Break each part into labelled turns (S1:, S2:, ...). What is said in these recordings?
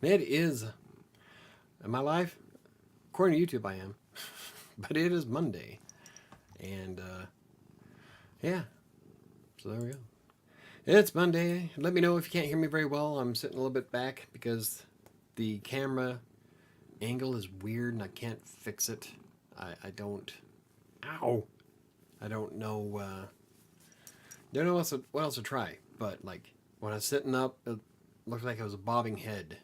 S1: It is. Am I live? According to YouTube, I am. But it is Monday. And, yeah. So there we go. It's Monday. Let me know if you can't hear me very well. I'm sitting a little bit back because the camera angle is weird and I can't fix it. I don't. Ow! I don't know. Don't know what else to try. But, like, when I was sitting up, it looked like I was a bobbing head.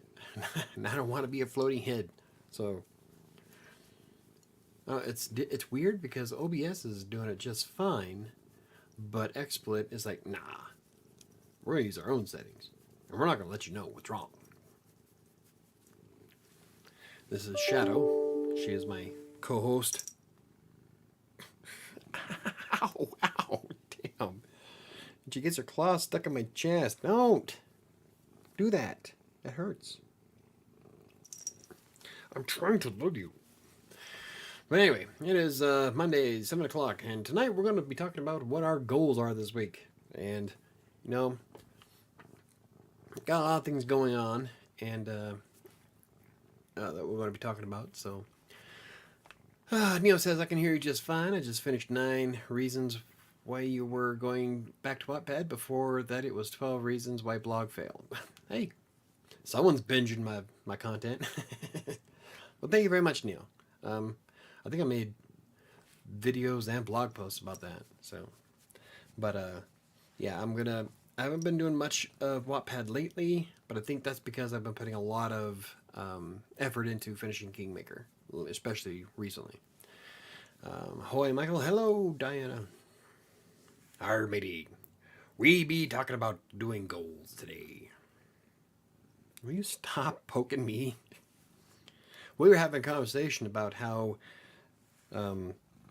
S1: And I don't want to be a floating head. So it's weird because OBS is doing it just fine, but XSplit is like, nah, we're gonna use our own settings, and we're not gonna let you know what's wrong. This is Shadow. She is my co-host. Ow! Ow! Damn! She gets her claws stuck in my chest. Don't do that. It hurts. I'm trying to love you. But anyway, it is Monday, 7 o'clock, and tonight we're going to be talking about what our goals are this week. And, you know, got a lot of things going on, and that we're going to be talking about. So, Neil says, I can hear you just fine. I just finished 9 reasons why you were going back to Wattpad. Before that, it was 12 reasons why blog failed. Hey, someone's binging my content. Well, thank you very much, Neil. I think I made videos and blog posts about that. So, but yeah, I haven't been doing much of Wattpad lately, but I think that's because I've been putting a lot of effort into finishing Kingmaker, especially recently. Ahoy, Michael. Hello, Diana. Our matey. We be talking about doing goals today. Will you stop poking me? We were having a conversation about how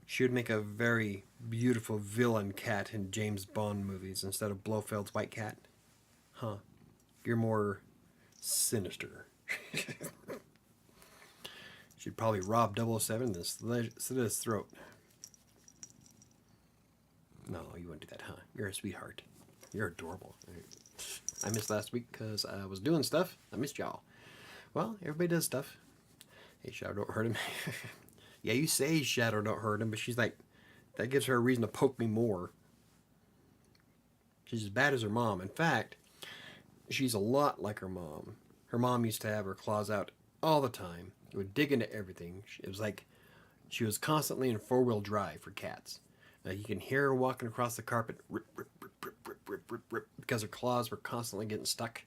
S1: she would make a very beautiful villain cat in James Bond movies instead of Blofeld's white cat. Huh. You're more sinister. She'd probably rob 007 and slit his throat. No, you wouldn't do that, huh? You're a sweetheart. You're adorable. I missed last week because I was doing stuff. I missed y'all. Well, everybody does stuff. Hey, Shadow, don't hurt him. Yeah, you say Shadow, don't hurt him, but she's like, that gives her a reason to poke me more. She's as bad as her mom. In fact, she's a lot like her mom. Her mom used to have her claws out all the time. It would dig into everything. It was like she was constantly in four-wheel drive for cats. You can hear her walking across the carpet, rip, rip, rip, rip, rip, rip, rip, rip, because her claws were constantly getting stuck.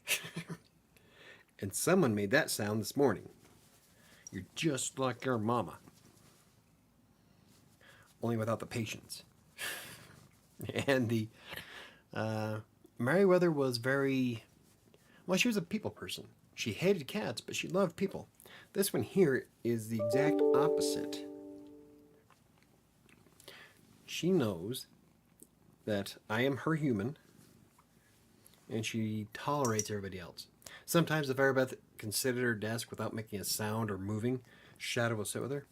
S1: And someone made that sound this morning. You're just like your mama. Only without the patience. And the Meriwether was very, well, she was a people person. She hated cats, but she loved people. This one here is the exact opposite. She knows that I am her human, and she tolerates everybody else. Sometimes if Arbeth can sit at her desk without making a sound or moving, Shadow will sit with her.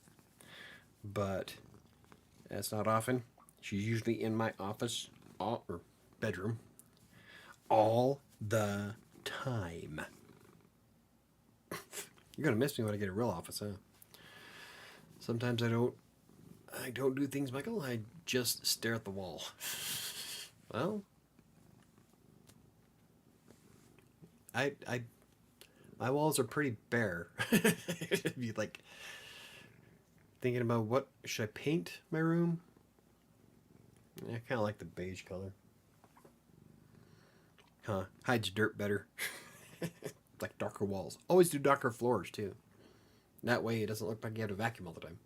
S1: But that's not often. She's usually in my office or bedroom all the time. You're gonna miss me when I get a real office, huh? Sometimes I don't do things, Michael. I just stare at the wall. Well, my walls are pretty bare. If you like thinking about what should I paint my room? I kind of like the beige color. Huh? Hides dirt better. Like darker walls. Always do darker floors too. That way it doesn't look like you have to vacuum all the time.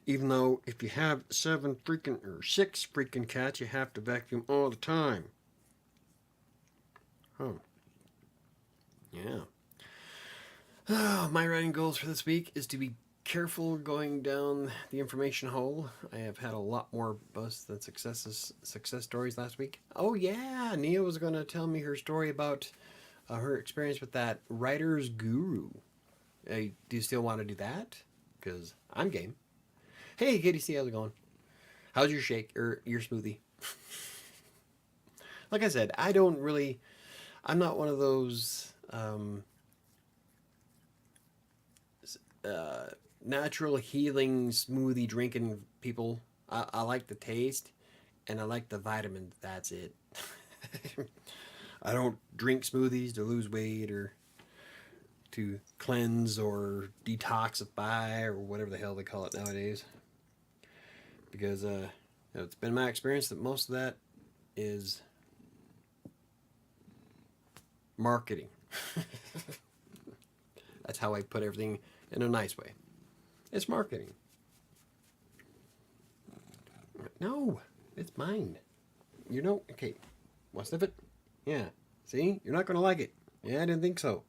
S1: Even though if you have 6 freaking cats, you have to vacuum all the time. Huh. Yeah. My writing goals for this week is to be careful going down the information hole. I have had a lot more busts than success stories last week. Oh yeah, Nia was going to tell me her story about her experience with that writer's guru. Do you still want to do that? Because I'm game. Hey, KDC, how's it going? How's your shake or your smoothie? Like I said, I'm not one of those natural healing smoothie drinking people. I like the taste and I like the vitamins. That's it. I don't drink smoothies to lose weight or to cleanse or detoxify or whatever the hell they call it nowadays. Because it's been my experience that most of that is marketing. That's how I put everything in a nice way. It's marketing. No, it's mine. You know, okay, want to sniff it? Yeah. See? You're not going to like it. Yeah, I didn't think so.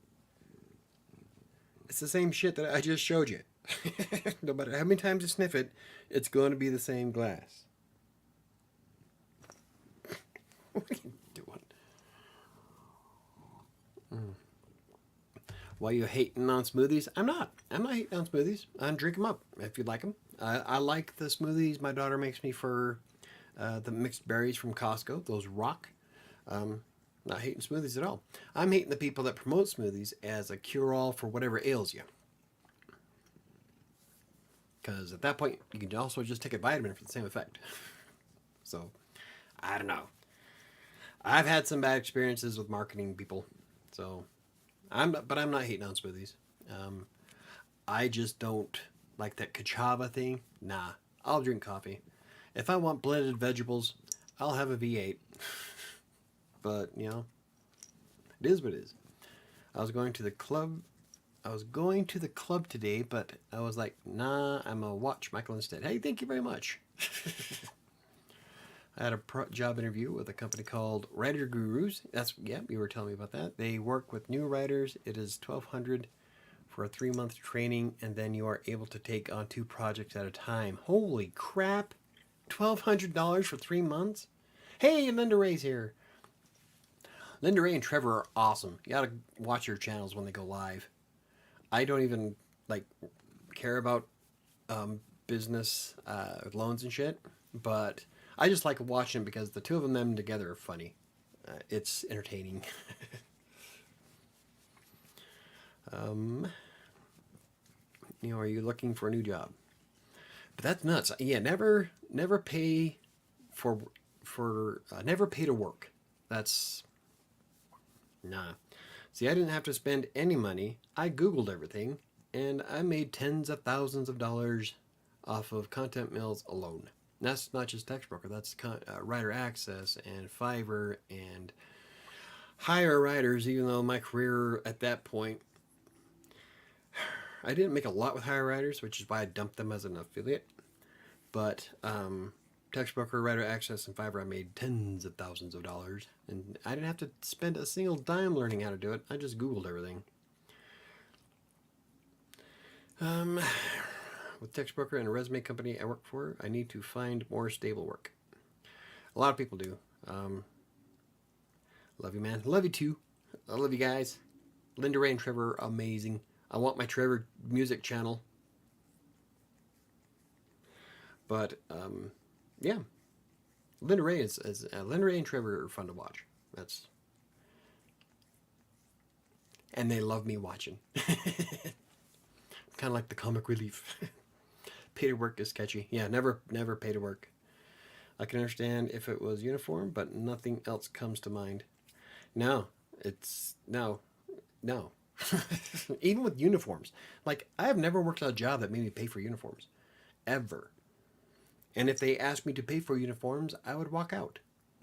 S1: It's the same shit that I just showed you. No matter how many times you sniff it, it's going to be the same glass. What are you doing? Why you hating on smoothies? I'm not. I'm not hating on smoothies. I drink them up if you like them. I like the smoothies my daughter makes me for the mixed berries from Costco. Those rock. Not hating smoothies at all. I'm hating the people that promote smoothies as a cure-all for whatever ails you. Because at that point, you can also just take a vitamin for the same effect. So, I don't know. I've had some bad experiences with marketing people. So, I'm not hating on smoothies. I just don't like that cachava thing. Nah, I'll drink coffee. If I want blended vegetables, I'll have a V8. But, you know, it is what it is. I was going to the club today, but I was like, nah, I'm going to watch Michael instead. Hey, thank you very much. I had a job interview with a company called Writer Gurus. You were telling me about that. They work with new writers. It is $1,200 for a 3-month training, and then you are able to take on 2 projects at a time. Holy crap! $1,200 for 3 months? Hey, Linda Ray's here. Linda Ray and Trevor are awesome. You gotta watch your channels when they go live. I don't even care about business loans and shit, but I just like watching them because the two of them together are funny. It's entertaining. Are you looking for a new job? But that's nuts. Yeah, never pay never pay to work. That's nah. See, I didn't have to spend any money. I Googled everything, and I made tens of thousands of dollars off of content mills alone. And that's not just TextBroker. That's Writer Access and Fiverr and Hire Writers. Even though my career at that point, I didn't make a lot with Hire Writers, which is why I dumped them as an affiliate. But TextBroker, Writer Access, and Fiverr, I made tens of thousands of dollars. And I didn't have to spend a single dime learning how to do it. I just Googled everything. With TextBroker and a resume company I work for, I need to find more stable work. A lot of people do. Love you, man. Love you, too. I love you guys. Linda Ray and Trevor are amazing. I want my Trevor music channel. But, yeah. Linda Ray Linda Ray and Trevor are fun to watch. And they love me watching. Kind of like the comic relief. Pay to work is sketchy. Yeah, never pay to work. I can understand if it was uniform, but nothing else comes to mind. No. Even with uniforms. I have never worked at a job that made me pay for uniforms. Ever. And if they asked me to pay for uniforms, I would walk out.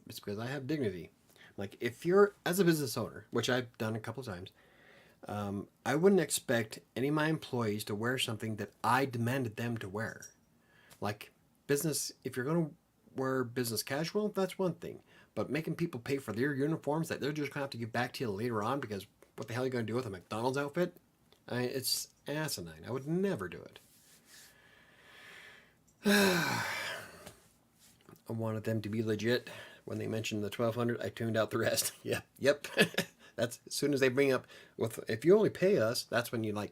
S1: It's because I have dignity. If you're, as a business owner, which I've done a couple of times, I wouldn't expect any of my employees to wear something that I demanded them to wear. Business, if you're going to wear business casual, that's one thing. But making people pay for their uniforms that they're just going to have to give back to you later on because what the hell are you going to do with a McDonald's outfit? It's asinine. I would never do it. I wanted them to be legit. When they mentioned the 1,200, I tuned out the rest. Yep. That's as soon as they bring up, if you only pay us, that's when you no.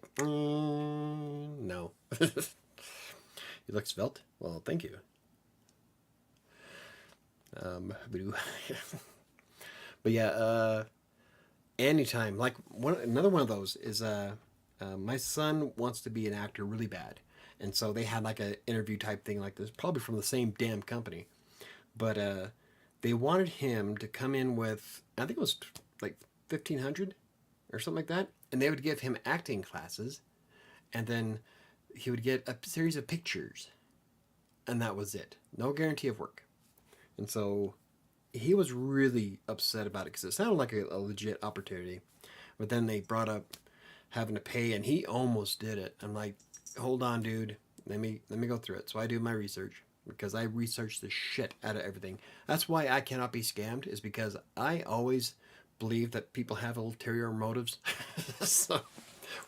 S1: You look svelte. Well, thank you. But yeah, anytime. Another one of those is My son wants to be an actor really bad, and so they had like an interview type thing like this, probably from the same damn company. But they wanted him to come in with, I think it was like 1,500 or something like that, and they would give him acting classes, and then he would get a series of pictures, and that was it. No guarantee of work. And so he was really upset about it because it sounded like a legit opportunity. But then they brought up having to pay, and he almost did it. I'm like, hold on, dude. Let me go through it. So I do my research because I research the shit out of everything. That's why I cannot be scammed, is because I always believe that people have ulterior motives. So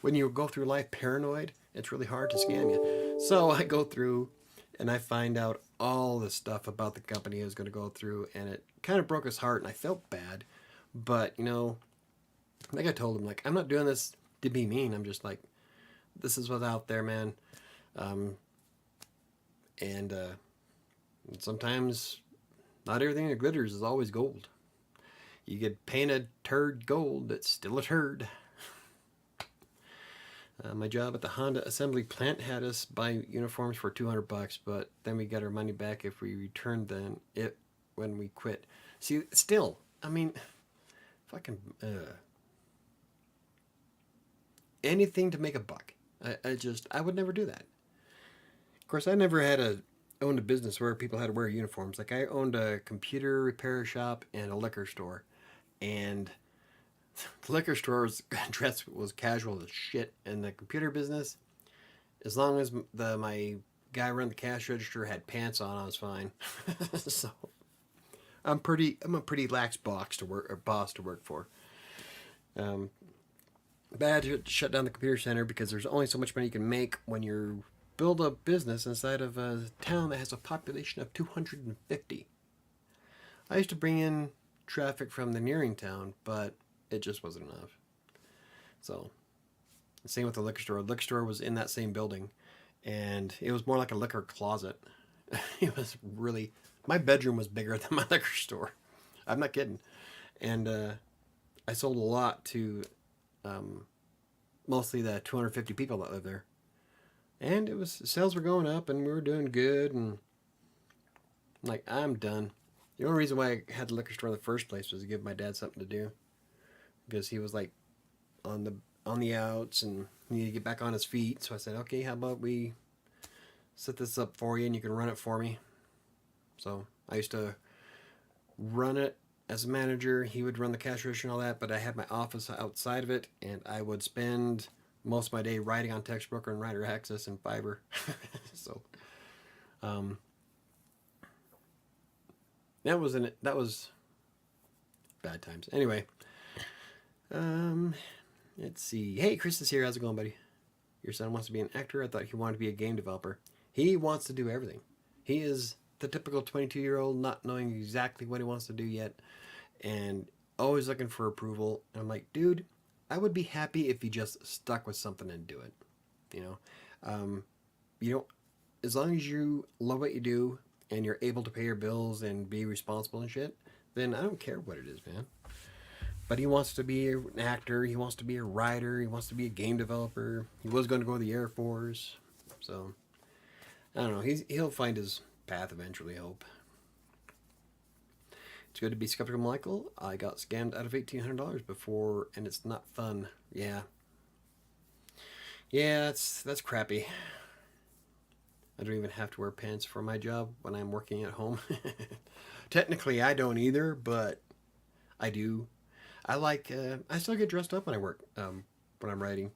S1: when you go through life paranoid, it's really hard to scam you. So I go through and I find out all the stuff about the company I was going to go through, and it kind of broke his heart, and I felt bad. But, like I told him, like, I'm not doing this to be mean. I'm just like, this is what's out there, man. Um, and sometimes not everything that glitters is always gold. You could paint a turd gold, it's still a turd. My job at the Honda assembly plant had us buy uniforms for $200, but then we got our money back if we returned it when we quit. See, still, I mean, fucking anything to make a buck. I would never do that. Of course, I never owned a business where people had to wear uniforms. Like, I owned a computer repair shop and a liquor store, and the liquor store's dress was casual as shit, and the computer business, as long as my guy running the cash register had pants on, I was fine. So I'm a pretty lax boss to work for. But I had to shut down the computer center because there's only so much money you can make when you build a business inside of a town that has a population of 250. I used to bring in traffic from the nearing town, but it just wasn't enough. So, same with the liquor store. The liquor store was in that same building, and it was more like a liquor closet. It was really, my bedroom was bigger than my liquor store. I'm not kidding. And I sold a lot to mostly the 250 people that live there. And sales were going up, and we were doing good, and I'm like, I'm done. The only reason why I had the liquor store in the first place was to give my dad something to do, because he was like on the outs and needed to get back on his feet. So I said, okay, how about we set this up for you and you can run it for me. So I used to run it as a manager. He would run the cash register and all that, but I had my office outside of it, and I would spend most of my day writing on Textbroker and Writer Access and Fiverr. So that was bad times. Anyway, let's see. Hey, Chris is here. How's it going, buddy? Your son wants to be an actor. I thought he wanted to be a game developer. He wants to do everything. He is the typical 22-year-old, not knowing exactly what he wants to do yet, and always looking for approval. And I'm like, dude, I would be happy if you just stuck with something and do it. You know, as long as you love what you do and you're able to pay your bills and be responsible and shit, then I don't care what it is, man. But he wants to be an actor. He wants to be a writer. He wants to be a game developer. He was going to go to the Air Force. So, I don't know. He'll find his path eventually, I hope. It's good to be skeptical, Michael. I got scammed out of $1,800 before, and it's not fun. Yeah. Yeah, that's crappy. I don't even have to wear pants for my job when I'm working at home. Technically, I don't either, but I do. I still get dressed up when I work, when I'm writing,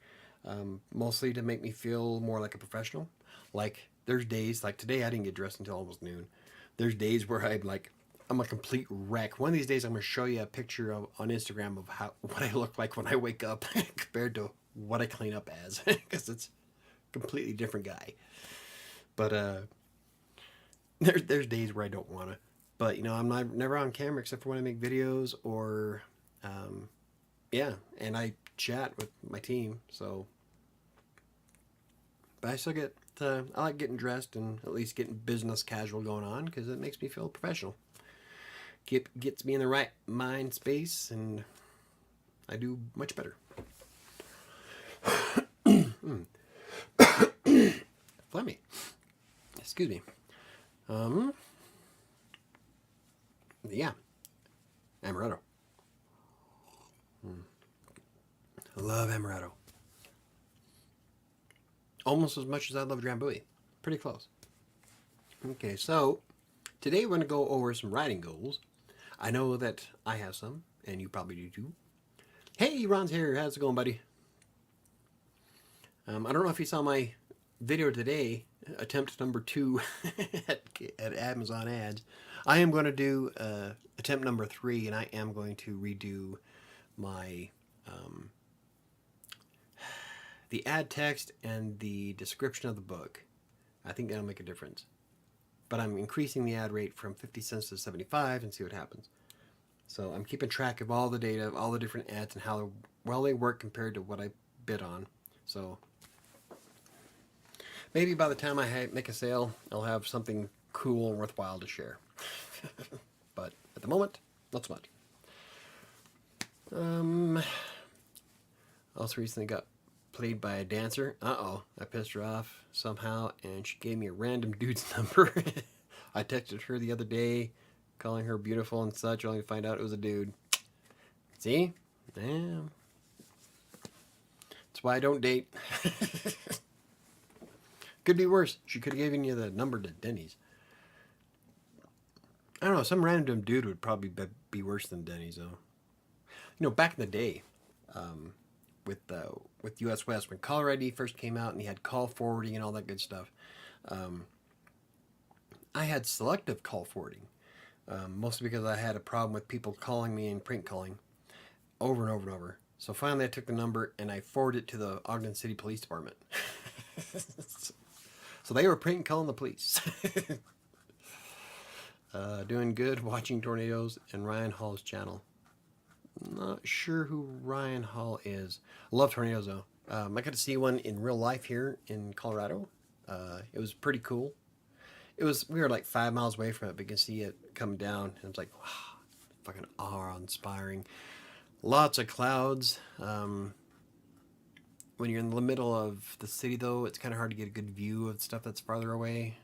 S1: mostly to make me feel more like a professional. Like, there's days, like today I didn't get dressed until almost noon. There's days where I'm a complete wreck. One of these days I'm going to show you a picture on Instagram of what I look like when I wake up compared to what I clean up as, because it's a completely different guy. But there's days where I don't want to. But, I'm never on camera except for when I make videos or, and I chat with my team. So, but I still I like getting dressed and at least getting business casual going on because it makes me feel professional. Gets me in the right mind space, and I do much better. Flemmy. Excuse me. Yeah. Amaretto. I love amaretto. Almost as much as I love Drambuie. Pretty close. Okay, so today we're going to go over some writing goals. I know that I have some, and you probably do too. Hey, Ron's here. How's it going, buddy? I don't know if you saw my video today, attempt number 2 at Amazon ads. I am going to do attempt number 3, and I am going to redo my the ad text and the description of the book. I think that'll make a difference. But I'm increasing the ad rate from 50 cents to 75 and see what happens. So I'm keeping track of all the data, of all the different ads and how well they work compared to what I bid on. So maybe by the time I make a sale, I'll have something cool and worthwhile to share. But at the moment, not so much. Also recently got played by a dancer. Uh-oh, I pissed her off somehow, and she gave me a random dude's number. I texted her the other day, calling her beautiful and such, only to find out it was a dude. See? Damn. That's why I don't date. Could be worse. She could have given you the number to Denny's. I don't know, some random dude would probably be worse than Denny's, though. You know, back in the day, with US West, when caller ID first came out and you had call forwarding and all that good stuff, I had selective call forwarding, mostly because I had a problem with people calling me and prank calling over and over and over. So finally I took the number and I forwarded it to the Ogden City Police Department. So they were prank calling the police. Doing good, watching tornadoes and Ryan Hall's channel. Not sure who Ryan Hall is. I love tornadoes though. I got to see one in real life here in Colorado. It was pretty cool. We were like 5 miles away from it, but you can see it come down. And it's like, wow, fucking awe-inspiring. Lots of clouds. When you're in the middle of the city though, it's kind of hard to get a good view of stuff that's farther away.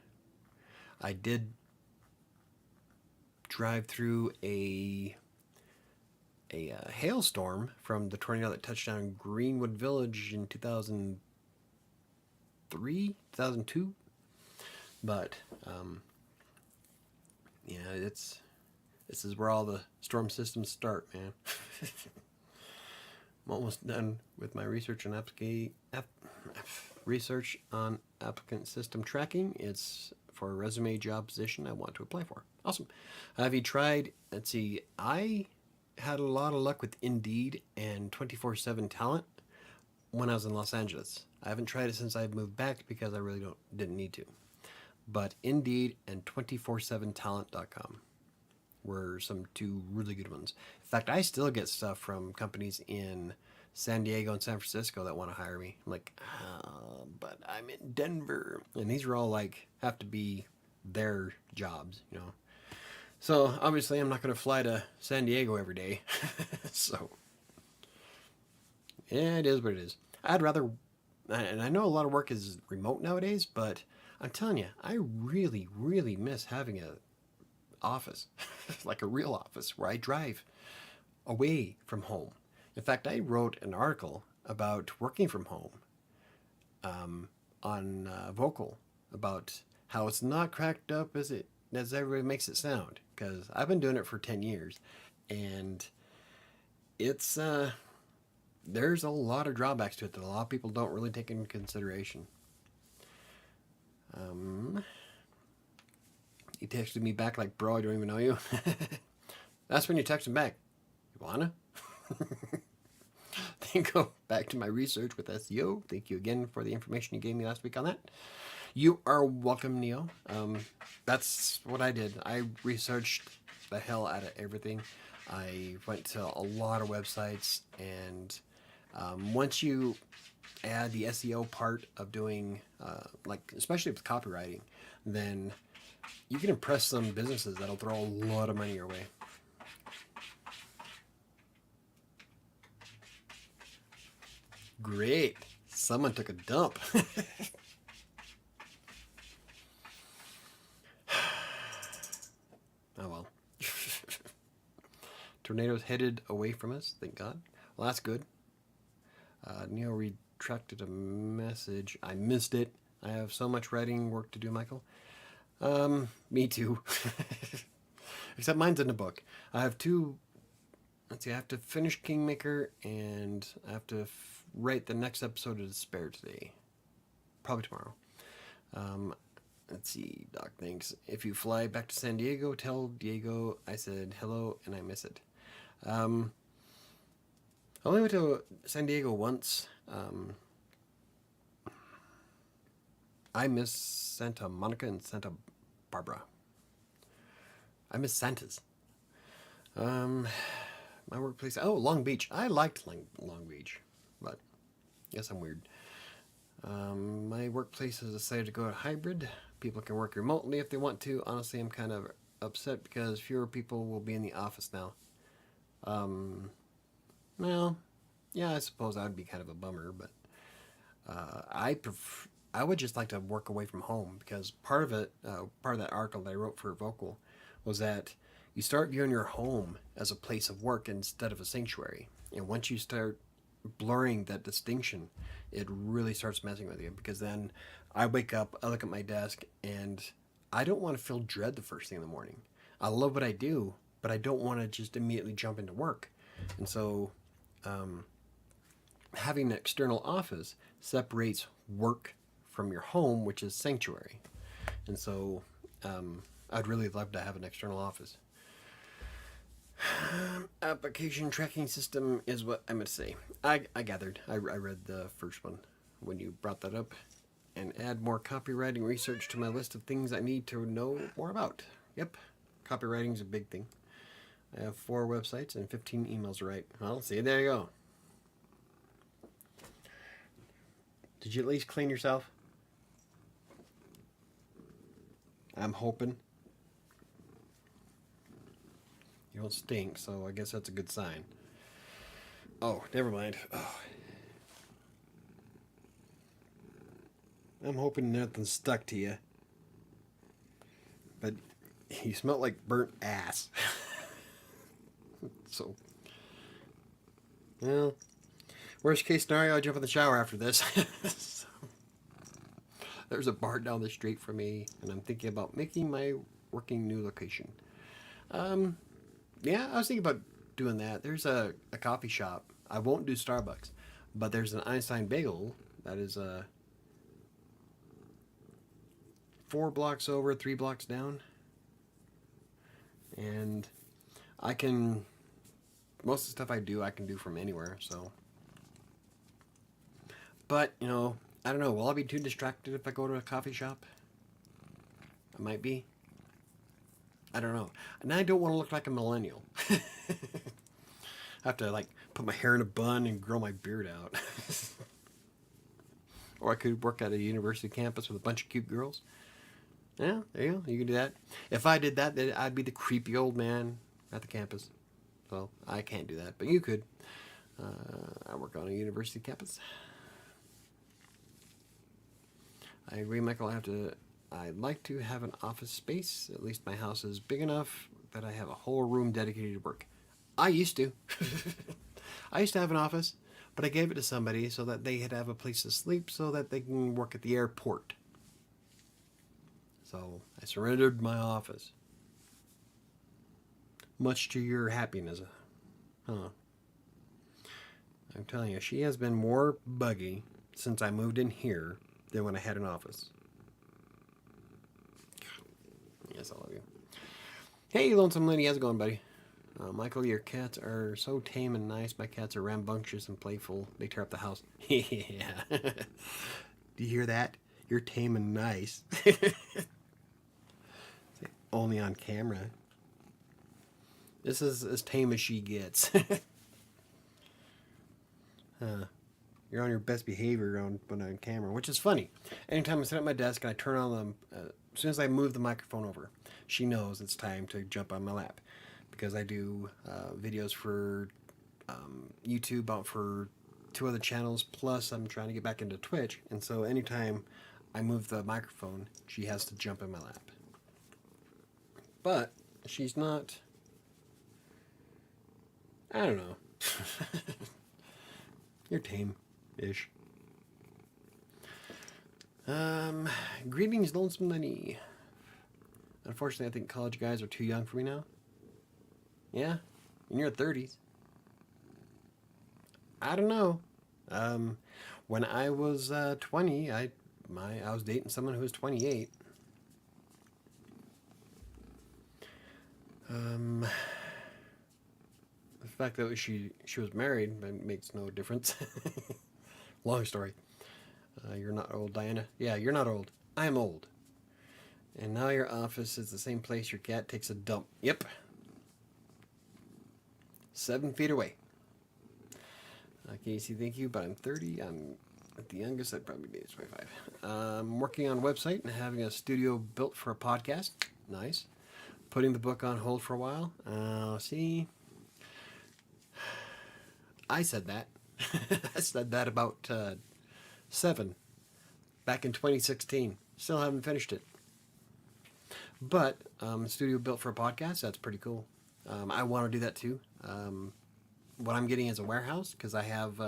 S1: I did drive through a hailstorm from the tornado that touched down in Greenwood Village in 2003, 2002. But yeah, this is where all the storm systems start, man. I'm almost done with my research on applicant system tracking. It's for a resume job position I want to apply for. Awesome. Have you tried? Let's see. I had a lot of luck with Indeed and 24/7 Talent when I was in Los Angeles. I haven't tried it since I've moved back because I really didn't need to. But Indeed and 247talent.com were some two really good ones. In fact, I still get stuff from companies in San Diego and San Francisco that want to hire me. I'm like, but I'm in Denver. And these are all like, have to be their jobs, you know. So obviously I'm not going to fly to San Diego every day. So yeah, it is what it is. I'd rather, and I know a lot of work is remote nowadays, but I'm telling you, I really, really miss having a office, like a real office where I drive away from home. In fact, I wrote an article about working from home on Vocal about how it's not cracked up as everybody makes it sound, because I've been doing it for 10 years and it's there's a lot of drawbacks to it that a lot of people don't really take into consideration. He texted me back like, bro, I don't even know you. That's when you text him back. You wanna? Then go back to my research with SEO. Thank you again for the information you gave me last week on that. You are welcome, Neo. That's what I did. I researched the hell out of everything. I went to a lot of websites, and once you add the SEO part of doing, like especially with copywriting, then you can impress some businesses that'll throw a lot of money your way. Great. Someone took a dump. Oh well. Tornadoes headed away from us, thank God. Well, that's good. Neil retracted a message. I missed it. I have so much writing work to do, Michael. Me too. Except mine's in the book. I have two. Let's see, I have to finish Kingmaker, and I have to write the next episode of Despair today. Probably tomorrow. Let's see, Doc, thanks. If you fly back to San Diego, tell Diego I said hello and I miss it. I only went to San Diego once. I miss Santa Monica and Santa Barbara. I miss Santa's. My workplace. Oh, Long Beach. I liked Long Beach, but I guess I'm weird. My workplace has decided to go to hybrid. People can work remotely if they want to. Honestly, I'm kind of upset because fewer people will be in the office now. Well, yeah, I suppose that would be kind of a bummer, but I would just like to work away from home because part of that article that I wrote for Vocal was that you start viewing your home as a place of work instead of a sanctuary. And once you start blurring that distinction, it really starts messing with you, because then I wake up, I look at my desk, and I don't want to feel dread the first thing in the morning. I love what I do, but I don't want to just immediately jump into work. And so having an external office separates work from your home, which is sanctuary. And so I'd really love to have an external office. Application tracking system is what I meant to say. I gathered. I read the first one when you brought that up. And add more copywriting research to my list of things I need to know more about. Yep, copywriting is a big thing. I have 4 websites and 15 emails to write. Well, see, there you go. Did you at least clean yourself? I'm hoping. You don't stink, so I guess that's a good sign. Oh, never mind. Oh. I'm hoping nothing stuck to you. But you smell like burnt ass. So, well, worst case scenario, I jump in the shower after this. So, there's a bar down the street from me, and I'm thinking about making my working new location. Yeah, I was thinking about doing that. There's a coffee shop. I won't do Starbucks, but there's an Einstein Bagel that is 4 blocks over, 3 blocks down. And I can, most of the stuff I do, I can do from anywhere, so. But, you know, I don't know, will I be too distracted if I go to a coffee shop? I might be. I don't know. And I don't want to look like a millennial. I have to, like, put my hair in a bun and grow my beard out. Or I could work at a university campus with a bunch of cute girls. Yeah, there you go. You can do that. If I did that, then I'd be the creepy old man at the campus. So, I can't do that, but you could. I work on a university campus. I agree, Michael. I'd like to have an office space. At least my house is big enough that I have a whole room dedicated to work. I used to. I used to have an office, but I gave it to somebody so that they could have a place to sleep so that they can work at the airport. So I surrendered my office. Much to your happiness. Huh. I'm telling you, she has been more buggy since I moved in here than when I had an office. Yes, I love you. Hey, Lonesome Lady, how's it going, buddy? Michael, your cats are so tame and nice. My cats are rambunctious and playful. They tear up the house. Yeah. Do you hear that? You're tame and nice. Only on camera. This is as tame as she gets. You're on your best behavior when on camera, which is funny. Anytime I sit at my desk and I turn on them, as soon as I move the microphone over, she knows it's time to jump on my lap. Because I do videos for YouTube, about for 2 other channels, plus I'm trying to get back into Twitch, and so anytime I move the microphone, she has to jump in my lap. But she's not, I don't know. You're tame-ish. Greetings, Lonesome Lenny. Unfortunately, I think college guys are too young for me now. Yeah, in your 30s. I don't know. When I was 20, I was dating someone who was 28. The fact that she was married makes no difference. Long story. You're not old, Diana. Yeah, you're not old. I'm old. And now your office is the same place your cat takes a dump. Yep. 7 feet away. Casey, thank you, but I'm 30. I'm at the youngest. I'd probably be 25. I'm working on a website and having a studio built for a podcast. Nice. Putting the book on hold for a while. See, I said that. I said that about 7 back in 2016. Still haven't finished it. But studio built for a podcast, that's pretty cool. I want to do that too. What I'm getting is a warehouse because I have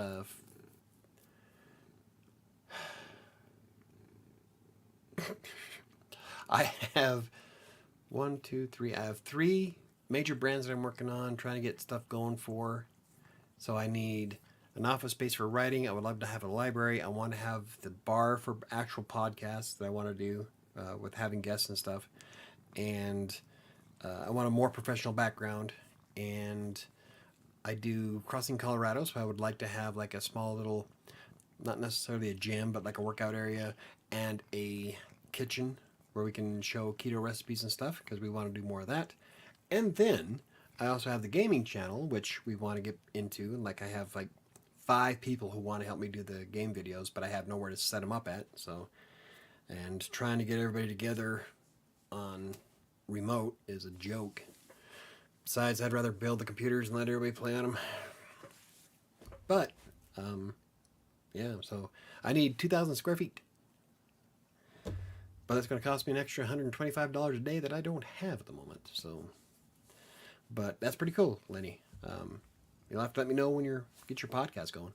S1: I have 1, 2, 3. I have 3 major brands that I'm working on, trying to get stuff going for. So I need an office space for writing. I would love to have a library. I want to have the bar for actual podcasts that I want to do with having guests and stuff. And I want a more professional background. And I do Crossing Colorado, so I would like to have like a small little, not necessarily a gym, but like a workout area and a kitchen where we can show keto recipes and stuff because we want to do more of that. And then I also have the gaming channel, which we want to get into. Like I have like 5 people who want to help me do the game videos, but I have nowhere to set them up at. So, and trying to get everybody together on remote is a joke. Besides, I'd rather build the computers and let everybody play on them. But, yeah, so I need 2,000 square feet. But it's going to cost me an extra $125 a day that I don't have at the moment. So, but that's pretty cool, Lenny. You'll have to let me know when you get your podcast going.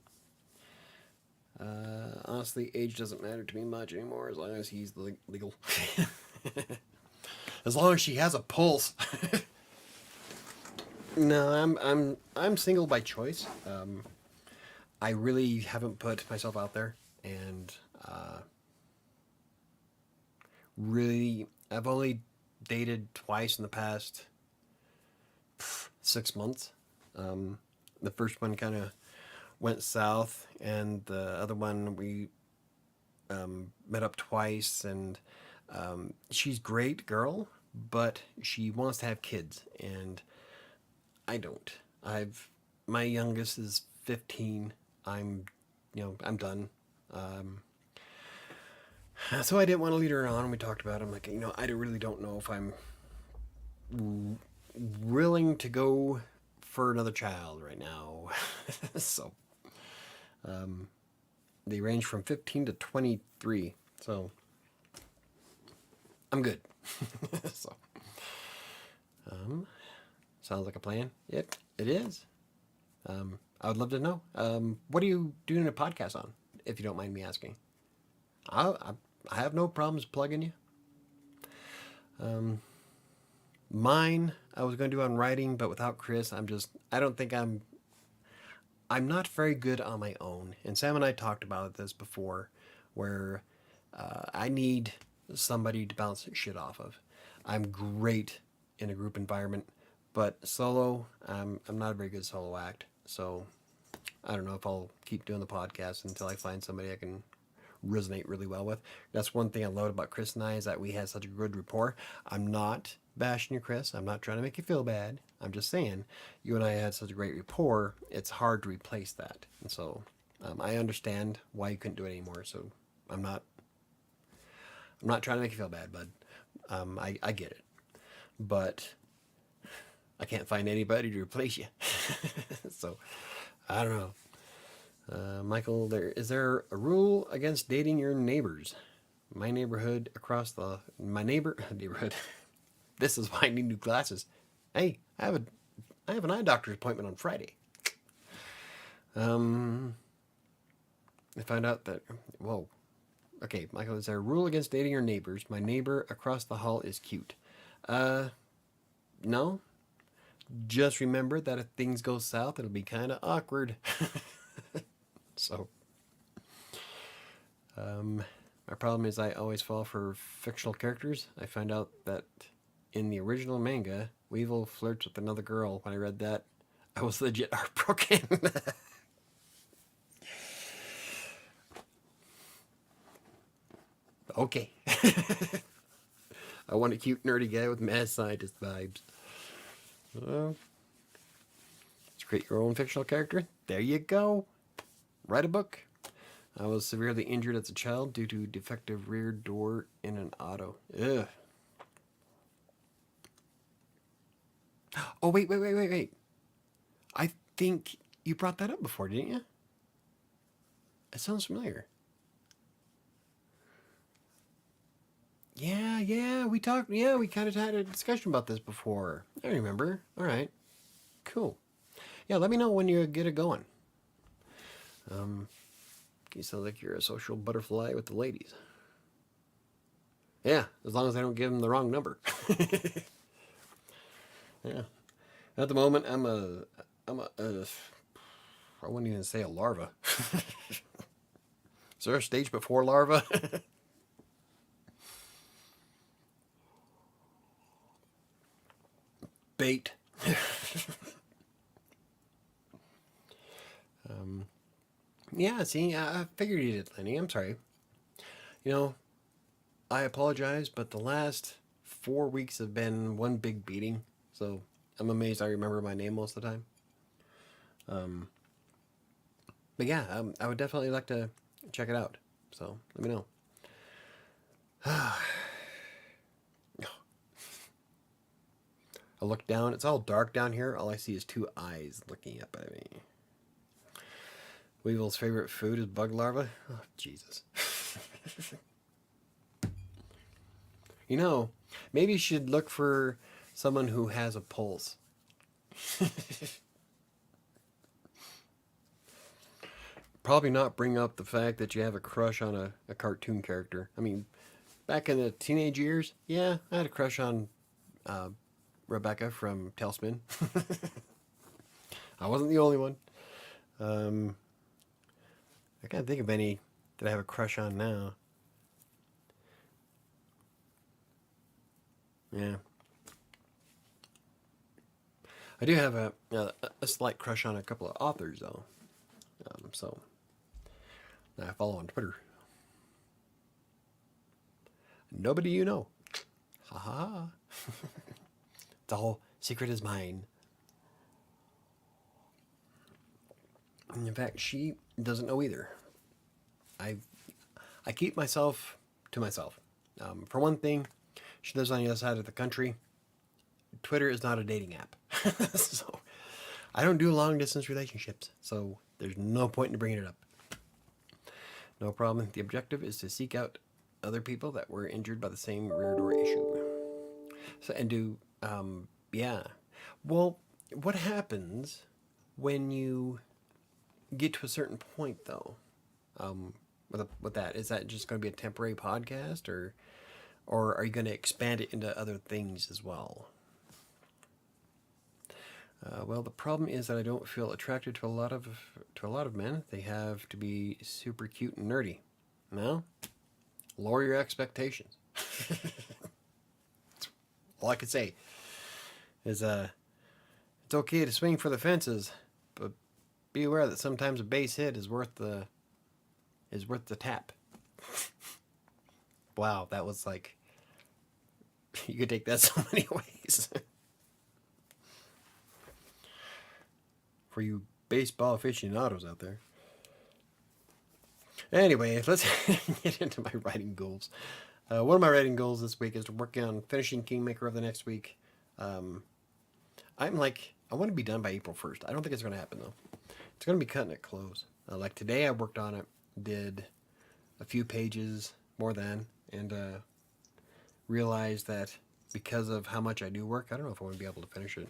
S1: Honestly, age doesn't matter to me much anymore as long as he's legal. As long as she has a pulse. No, I'm single by choice. I really haven't put myself out there, and really, I've only dated twice in the past 6 months. The first one kind of went south, and the other one we met up twice, and she's a great girl, but she wants to have kids, and I don't. My youngest is 15. I'm done. So I didn't want to lead her on. We talked about it. I'm like, I really don't know if I'm willing to go for another child right now. So, they range from 15 to 23. So, I'm good. So, sounds like a plan. Yep, it is. I would love to know. What are you doing a podcast on, if you don't mind me asking? I have no problems plugging you. Mine, I was going to do on writing, but without Chris, I'm not very good on my own. And Sam and I talked about this before, where I need somebody to bounce shit off of. I'm great in a group environment, but solo, I'm not a very good solo act. So I don't know if I'll keep doing the podcast until I find somebody I can resonate really well with. That's one thing I love about Chris and I, is that we have such a good rapport. I'm not bashing you, Chris. I'm not trying to make you feel bad. I'm just saying, you and I had such a great rapport, it's hard to replace that. And so I understand why you couldn't do it anymore. So I'm not trying to make you feel bad, bud. I get it. But I can't find anybody to replace you. So I don't know. Michael, is there a rule against dating your neighbors? My neighborhood my neighborhood. This is why I need new glasses. Hey, I have an eye doctor's appointment on Friday. I found out that whoa. Okay, Michael, is there a rule against dating your neighbors? My neighbor across the hall is cute. No. Just remember that if things go south, it'll be kind of awkward. So, my problem is I always fall for fictional characters. I found out that in the original manga, Weevil flirts with another girl. When I read that, I was legit heartbroken. Okay. I want a cute, nerdy guy with mad scientist vibes. Let's create your own fictional character. There you go. Write a book. I was severely injured as a child due to defective rear door in an auto. Ugh. Oh, wait. I think you brought that up before, didn't you? It sounds familiar. Yeah, we talked. Yeah, we kind of had a discussion about this before. I remember. All right, cool. Yeah, let me know when you get it going. You sound like you're a social butterfly with the ladies. Yeah, as long as I don't give them the wrong number. Yeah. At the moment, I wouldn't even say a larva. Is there a stage before larva? Bait. Yeah, see, I figured you did, Lenny. I'm sorry. You know, I apologize, but the last 4 weeks have been one big beating. So I'm amazed I remember my name most of the time. But yeah, I would definitely like to check it out. So let me know. I look down. It's all dark down here. All I see is two eyes looking up at me. Weevil's favorite food is bug larvae. Oh, Jesus. You know, maybe you should look for someone who has a pulse. Probably not bring up the fact that you have a crush on a cartoon character. I mean, back in the teenage years, yeah, I had a crush on Rebecca from Tailspin. I wasn't the only one. I can't think of any that I have a crush on now. Yeah. I do have a slight crush on a couple of authors, though. So, I follow on Twitter. Nobody you know. Ha ha. The whole secret is mine. And in fact, she doesn't know either. I keep myself to myself. For one thing, she lives on the other side of the country. Twitter is not a dating app. So I don't do long distance relationships. So there's no point in bringing it up. No problem. The objective is to seek out other people that were injured by the same rear door issue. So, and do, yeah. Well, what happens when you get to a certain point, though? With that, is that just going to be a temporary podcast, or are you going to expand it into other things as well? Well, the problem is that I don't feel attracted to a lot of men. They have to be super cute and nerdy. No, lower your expectations. All I could say is it's okay to swing for the fences, but be aware that sometimes a base hit is worth the tap. Wow, that was like, you could take that so many ways. For you baseball aficionados out there. Anyway, let's get into my writing goals. One of my writing goals this week is to work on finishing Kingmaker of the next week. I want to be done by April 1st. I don't think it's going to happen, though. It's going to be cutting it close. Like today, I worked on it, did a few pages more than, and realized that because of how much I do work, I don't know if I want to be able to finish it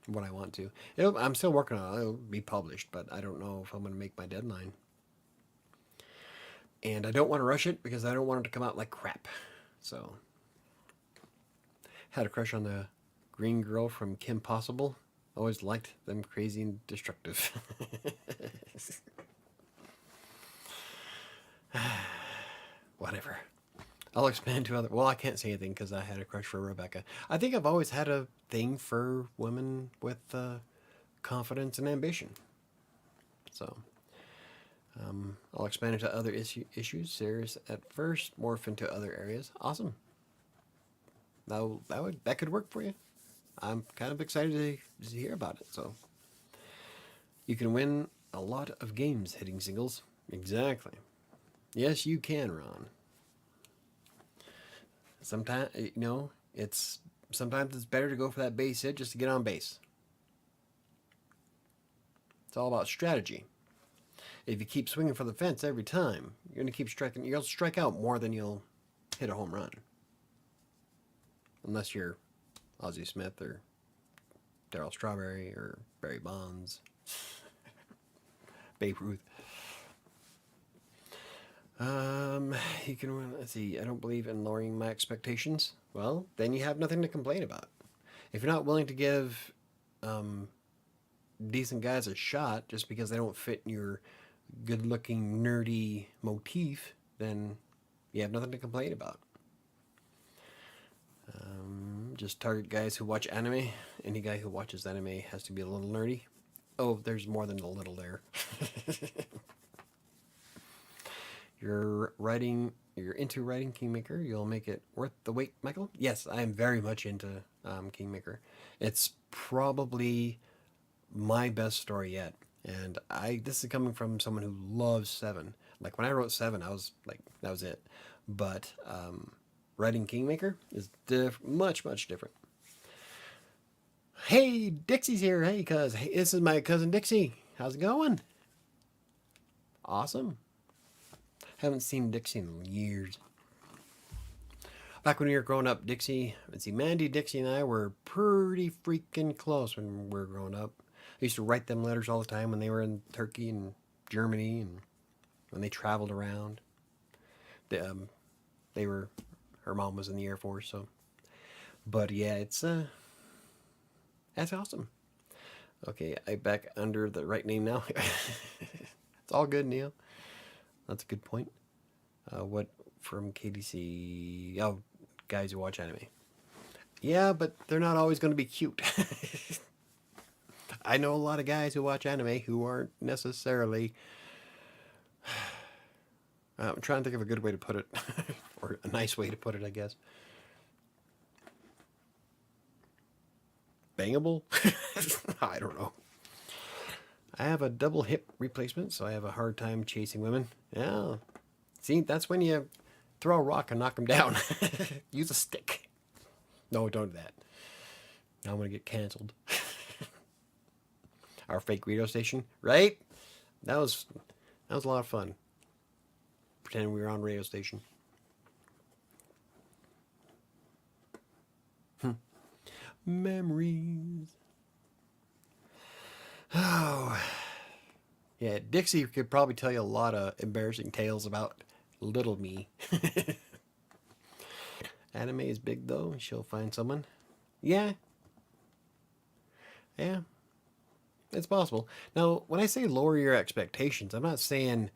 S1: when I want to. I'm still working on it. It'll be published, but I don't know if I'm going to make my deadline. And I don't want to rush it because I don't want it to come out like crap. So, had a crush on the green girl from Kim Possible. Always liked them crazy and destructive. Whatever. I'll expand to other. Well, I can't say anything because I had a crush for Rebecca. I think I've always had a thing for women with confidence and ambition. So, I'll expand into other issues. Serious at first, morph into other areas. Awesome. That could work for you. I'm kind of excited to hear about it. So, you can win a lot of games hitting singles. Exactly. Yes, you can, Ron. Sometimes sometimes it's better to go for that base hit just to get on base. It's all about strategy. If you keep swinging for the fence every time, you're gonna keep striking. You'll strike out more than you'll hit a home run, unless you're Ozzie Smith or Darryl Strawberry or Barry Bonds, Babe Ruth. You can, let's see, I don't believe in lowering my expectations. Well, then you have nothing to complain about. If you're not willing to give decent guys a shot just because they don't fit in your good-looking, nerdy motif, then you have nothing to complain about. Just target guys who watch anime. Any guy who watches anime has to be a little nerdy. Oh, there's more than a little there. You're into writing Kingmaker, you'll make it worth the wait, Michael? Yes, I am very much into Kingmaker. It's probably my best story yet. And this is coming from someone who loves Seven. Like when I wrote Seven, I was like, that was it. But writing Kingmaker is much, much different. Hey, Dixie's here. Hey, hey, this is my cousin Dixie. How's it going? Awesome. Haven't seen Dixie in years. Back when we were growing up, Mandy, Dixie, and I were pretty freaking close when we were growing up. I used to write them letters all the time when they were in Turkey and Germany and when they traveled around. Her mom was in the Air Force, so. But yeah, that's awesome. Okay, I back under the right name now. It's all good, Neil. That's a good point. What from KDC? Oh, guys who watch anime. Yeah, but they're not always going to be cute. I know a lot of guys who watch anime who aren't necessarily. I'm trying to think of a good way to put it, or a nice way to put it, I guess. Bangable? I don't know. I have a double hip replacement, so I have a hard time chasing women. Yeah. See, that's when you throw a rock and knock them down. Use a stick. No, don't do that. Now I'm going to get canceled. Our fake radio station, right? That was a lot of fun. Pretending we were on radio station. Memories. Oh. Yeah, Dixie could probably tell you a lot of embarrassing tales about little me. Anime is big though. She'll find someone. Yeah. Yeah. It's possible. Now, when I say lower your expectations, I'm not saying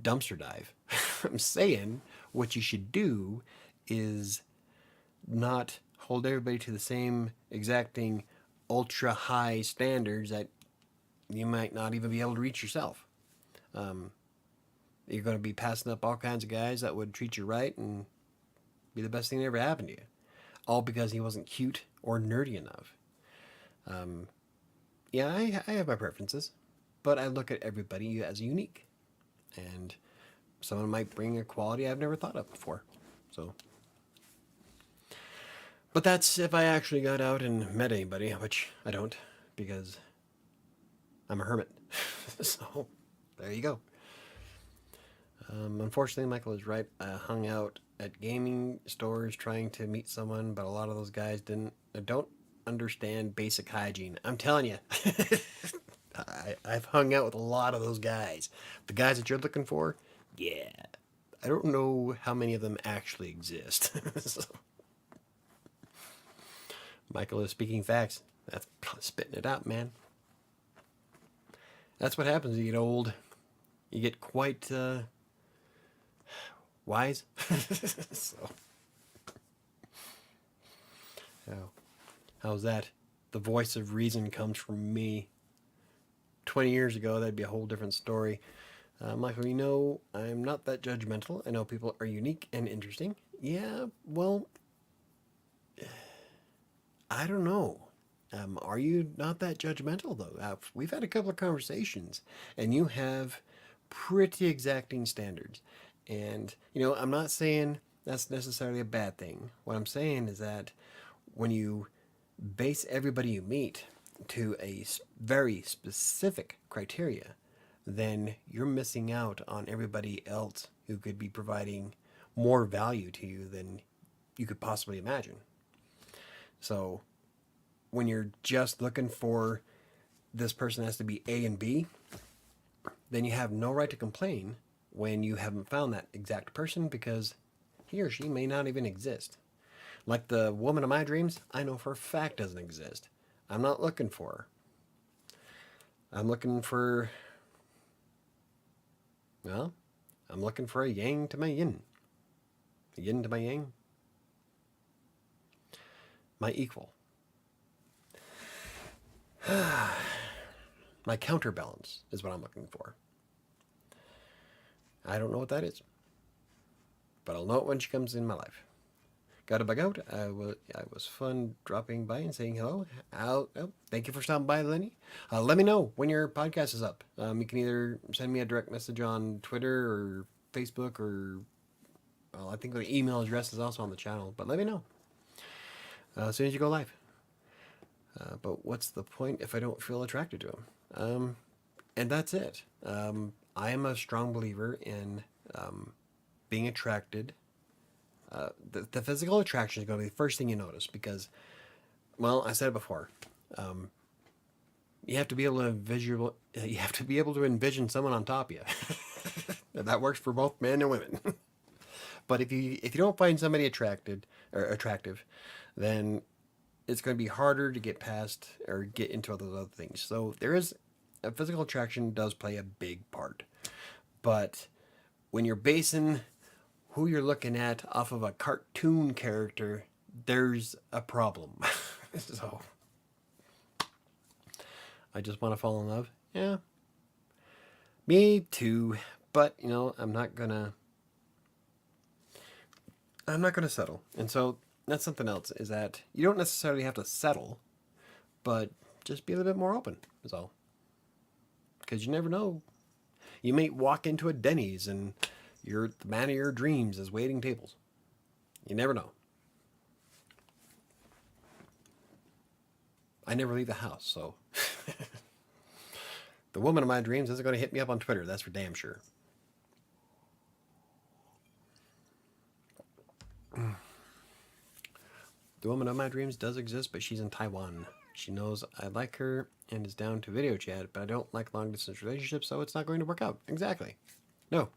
S1: dumpster dive. I'm saying what you should do is not hold everybody to the same exacting ultra high standards that you might not even be able to reach yourself. You're going to be passing up all kinds of guys that would treat you right and be the best thing that ever happened to you. All because he wasn't cute or nerdy enough. Yeah, I have my preferences, but I look at everybody as unique. And someone might bring a quality I've never thought of before. So, but that's if I actually got out and met anybody, which I don't, because I'm a hermit. So, There you go. Unfortunately, Michael is right. I hung out at gaming stores trying to meet someone, but a lot of those guys don't understand basic hygiene. I'm telling you, I've hung out with a lot of those guys. The guys that you're looking for, yeah. I don't know how many of them actually exist. So, Michael is speaking facts. That's spitting it out, man. That's what happens when you get old. You get quite wise. So, how's that? The voice of reason comes from me. 20 years ago, that'd be a whole different story. Michael, you know, I'm not that judgmental. I know people are unique and interesting. Yeah, well, I don't know. Are you not that judgmental, though? We've had a couple of conversations, and you have pretty exacting standards. And, you know, I'm not saying that's necessarily a bad thing. What I'm saying is that when you base everybody you meet to a very specific criteria, then you're missing out on everybody else who could be providing more value to you than you could possibly imagine. So when you're just looking for this person has to be A and B, then you have no right to complain when you haven't found that exact person because he or she may not even exist. Like the woman of my dreams, I know for a fact doesn't exist. I'm not looking for her. I'm looking for, well, I'm looking for a yang to my yin. A yin to my yang. My equal. My counterbalance is what I'm looking for. I don't know what that is, but I'll know it when she comes in my life. Got to bug out. I was fun dropping by and saying hello. Thank you for stopping by, Lenny. Let me know when your podcast is up. You can either send me a direct message on Twitter or Facebook or, well, I think the email address is also on the channel, but let me know as soon as you go live. But what's the point if I don't feel attracted to him? And that's it. I am a strong believer in being attracted. The physical attraction is going to be the first thing you notice because, well, I said it before. You have to be able to envision someone on top of you. That works for both men and women. But if you don't find somebody attractive, then it's going to be harder to get past or get into those other things. So physical attraction does play a big part. But when you're basing who you're looking at off of a cartoon character, there's a problem. So I just want to fall in love. Yeah. Me too. But, you know, I'm not gonna settle. And so that's something else, is that you don't necessarily have to settle, but just be a little bit more open, is all. Because you never know. You may walk into a Denny's and the man of your dreams is waiting tables. You never know. I never leave the house, so the woman of my dreams isn't going to hit me up on Twitter, that's for damn sure. The woman of my dreams does exist, but she's in Taiwan. She knows I like her and is down to video chat, but I don't like long distance relationships, so it's not going to work out. Exactly. No.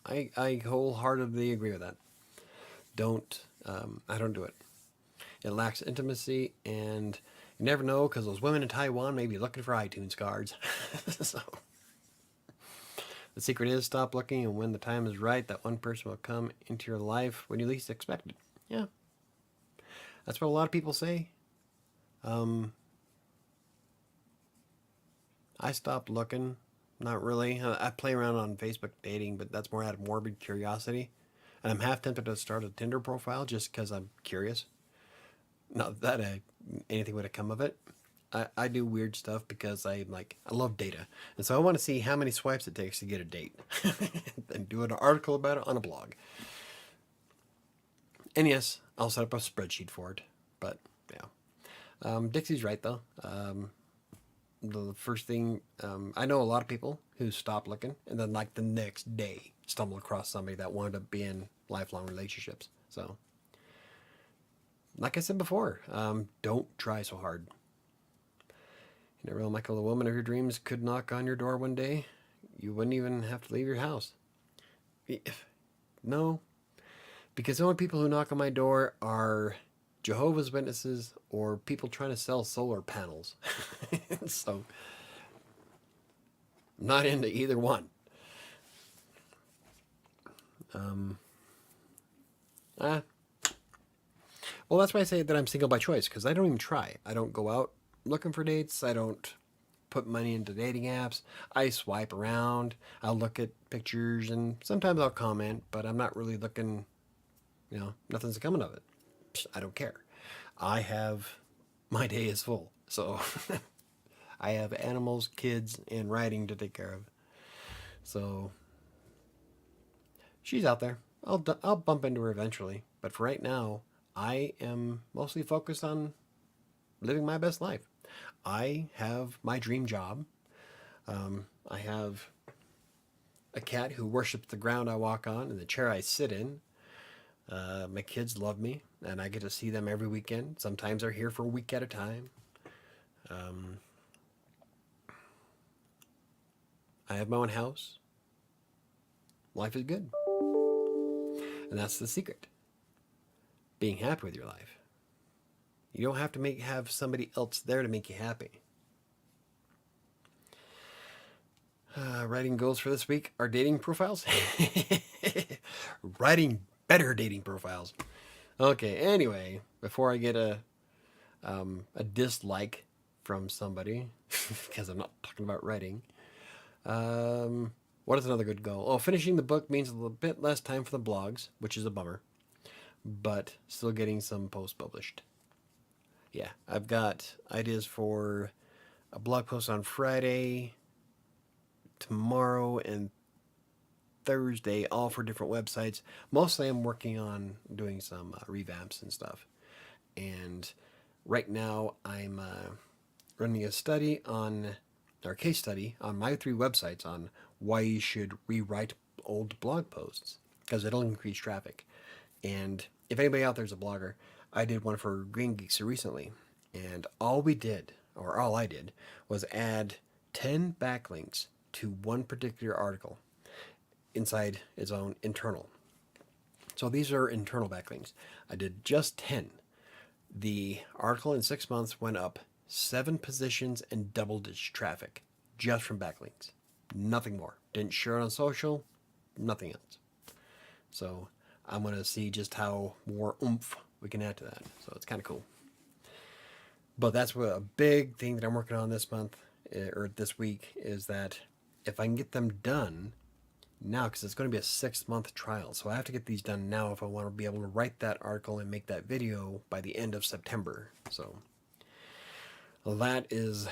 S1: I wholeheartedly agree with that. I don't do it. It lacks intimacy, and you never know, because those women in Taiwan may be looking for iTunes cards. So the secret is stop looking, and when the time is right, that one person will come into your life when you least expect it. Yeah. That's what a lot of people say. I stopped looking. Not really. I play around on Facebook dating, but that's more out of morbid curiosity. And I'm half tempted to start a Tinder profile just because I'm curious. Not that anything would have come of it. I do weird stuff because I love data. And so I want to see how many swipes it takes to get a date. And do an article about it on a blog. And yes, I'll set up a spreadsheet for it. But, yeah. Dixie's right, though. the first thing, I know a lot of people who stop looking and then like the next day stumble across somebody that wound up being lifelong relationships. So, like I said before, don't try so hard. You never know, Michael, the woman of your dreams could knock on your door one day. You wouldn't even have to leave your house. No, because the only people who knock on my door are Jehovah's Witnesses or people trying to sell solar panels. So, not into either one. Ah, well, that's why I say that I'm single by choice, because I don't even try. I don't go out looking for dates. I don't put money into dating apps. I swipe around. I'll look at pictures and sometimes I'll comment, but I'm not really looking, nothing's coming of it. I don't care. I have, my day is full. So I have animals, kids, and writing to take care of. So she's out there. I'll bump into her eventually. But for right now, I am mostly focused on living my best life. I have my dream job. I have a cat who worships the ground I walk on and the chair I sit in. My kids love me, and I get to see them every weekend. Sometimes they're here for a week at a time. I have my own house. Life is good. And that's the secret. Being happy with your life. You don't have to have somebody else there to make you happy. Writing goals for this week are dating profiles. Writing better dating profiles. Okay, anyway, before I get a dislike from somebody, because I'm not talking about writing, what is another good goal? Oh, finishing the book means a little bit less time for the blogs, which is a bummer, but still getting some posts published. Yeah, I've got ideas for a blog post on Friday, tomorrow, and Thursday, all for different websites. Mostly I'm working on doing some revamps and stuff. And right now I'm running a study on, or case study on my 3 websites on why you should rewrite old blog posts, because it'll increase traffic. And if anybody out there is a blogger, I did one for Green Geeks recently, and all I did was add 10 backlinks to one particular article inside its own internal. So these are internal backlinks. I did just 10. The article in 6 months went up 7 positions and doubled its traffic just from backlinks. Nothing more. Didn't share it on social, nothing else. So I'm going to see just how more oomph we can add to that. So it's kind of cool. But that's what a big thing that I'm working on this month, or this week, is that if I can get them done now, because it's going to be a 6-month trial, so I have to get these done now if I want to be able to write that article and make that video by the end of September. So that is,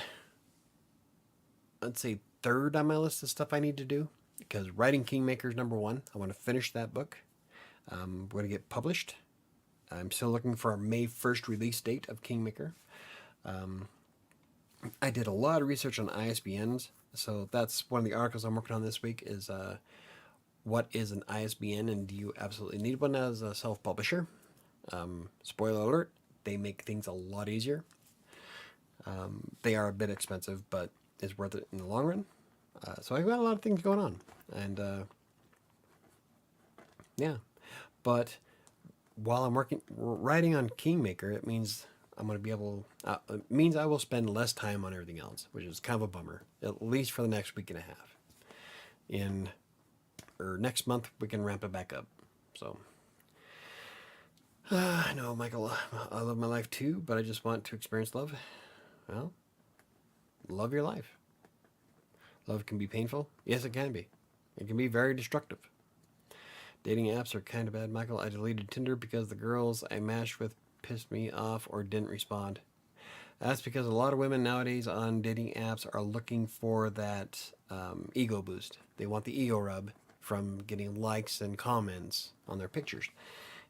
S1: I'd say, third on my list of stuff I need to do, because writing Kingmaker is number 1. I want to finish that book. We're going to get published. I'm still looking for a May 1st release date of Kingmaker. I did a lot of research on ISBNs, so that's one of the articles I'm working on this week is what is an ISBN and do you absolutely need one as a self-publisher? Spoiler alert, they make things a lot easier. They are a bit expensive, but it's worth it in the long run. So I've got a lot of things going on, and yeah. But while I'm writing on Kingmaker, it means I'm going to be able. It means I will spend less time on everything else, which is kind of a bummer. At least for the next week and a half. Next month we can ramp it back up. So I know, Michael. I love my life too, but I just want to experience love. Well, love your life. Love can be painful. Yes, it can be. It can be very destructive. Dating apps are kind of bad, Michael. I deleted Tinder because the girls I matched with pissed me off or didn't respond. That's because a lot of women nowadays on dating apps are looking for that ego boost. They want the ego rub from getting likes and comments on their pictures.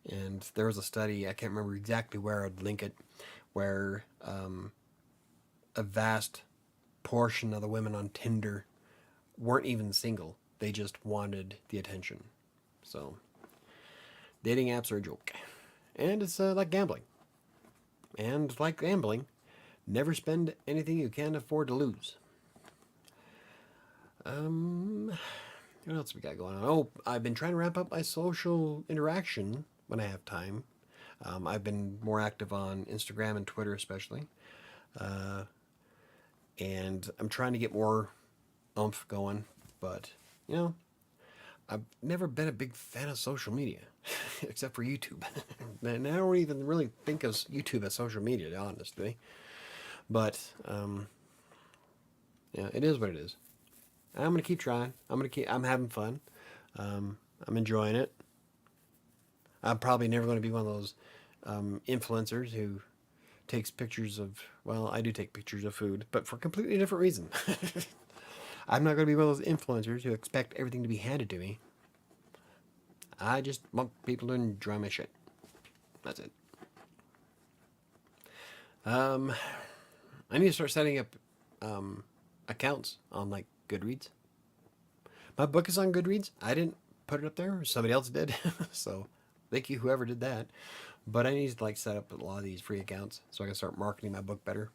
S1: And there was a study, I can't remember exactly where I'd link it, where a vast portion of the women on Tinder weren't even single. They just wanted the attention. So, dating apps are a joke. And it's like gambling. And like gambling, never spend anything you can't afford to lose. What else we got going on? Oh, I've been trying to ramp up my social interaction when I have time. I've been more active on Instagram and Twitter, especially. And I'm trying to get more oomph going. But, you know, I've never been a big fan of social media, except for YouTube. And I don't even really think of YouTube as social media, to be honest with you. But, yeah, it is what it is. I'm gonna keep trying. I'm having fun. I'm enjoying it. I'm probably never going to be one of those influencers who takes pictures of. Well, I do take pictures of food, but for a completely different reason. I'm not going to be one of those influencers who expect everything to be handed to me. I just want people to enjoy my shit. That's it. I need to start setting up accounts on like Goodreads. My book is on Goodreads. I didn't put it up there. Somebody else did. So thank you whoever did that. But I need to like set up a lot of these free accounts so I can start marketing my book better.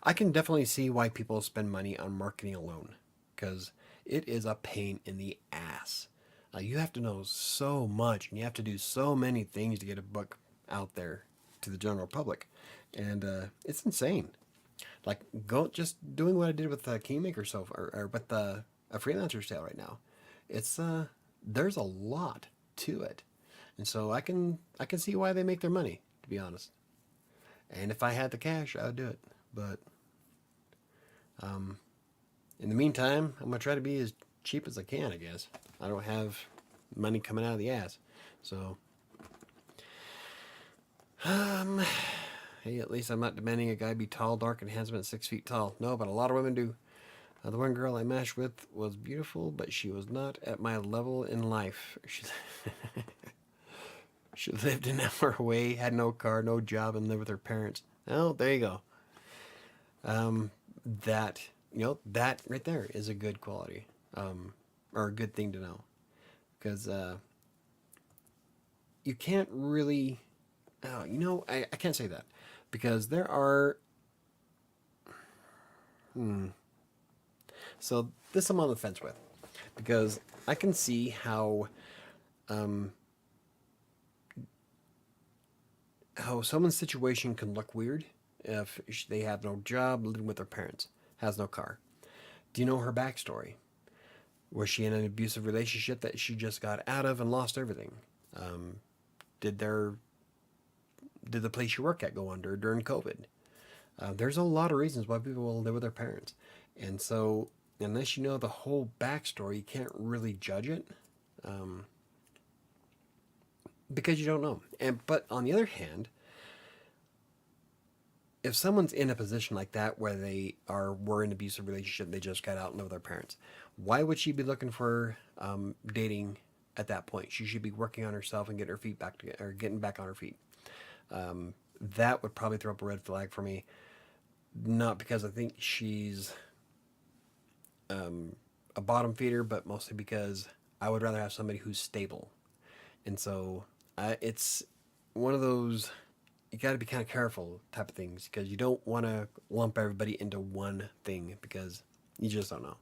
S1: I can definitely see why people spend money on marketing alone, because it is a pain in the ass. You have to know so much, and you have to do so many things to get a book out there to the general public, and it's insane. Like just doing what I did with the Kingmaker or with the a freelancer sale right now. It's there's a lot to it, and so I can see why they make their money, to be honest. And if I had the cash, I would do it. But in the meantime, I'm gonna try to be as cheap as I can. I guess I don't have money coming out of the ass, so hey, at least I'm not demanding a guy be tall, dark, and handsome at 6 feet tall. No, but a lot of women do. The one girl I matched with was beautiful, but she was not at my level in life. She lived an hour away, had no car, no job, and lived with her parents. Oh, there you go. That that right there is a good quality, or a good thing to know, because you can't really. I can't say that, because there are. So this I'm on the fence with, because I can see how someone's situation can look weird if they have no job, living with their parents, has no car. Do you know her backstory? Was she in an abusive relationship that she just got out of and lost everything? Did the place you work at go under during COVID? There's a lot of reasons why people will live with their parents, and so unless you know the whole backstory, you can't really judge it, because you don't know. But on the other hand, if someone's in a position like that where were in an abusive relationship, they just got out and live with their parents, why would she be looking for dating at that point? She should be working on herself and getting her feet back together, or getting back on her feet. That would probably throw up a red flag for me. Not because I think she's a bottom feeder, but mostly because I would rather have somebody who's stable. And so it's one of those, you got to be kind of careful type of things, because you don't want to lump everybody into one thing, because you just don't know.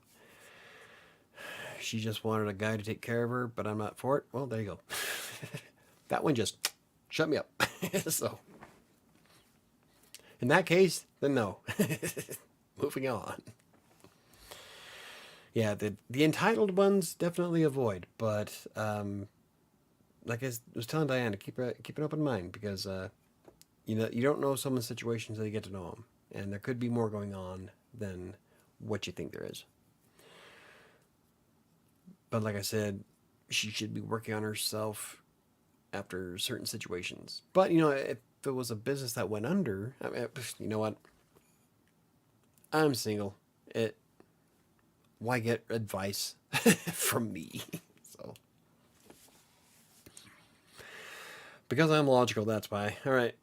S1: She just wanted a guy to take care of her, but I'm not for it. Well, there you go. That one just shut me up. So in that case, then no. Moving on. Yeah, the entitled ones definitely avoid, but like I was telling Diana, keep an open mind, because you don't know someone's situation until you get to know them, and there could be more going on than what you think there is. But like I said, she should be working on herself after certain situations. But if it was a business that went under, you know what? I'm single. Why get advice from me? So, because I'm logical, that's why. All right.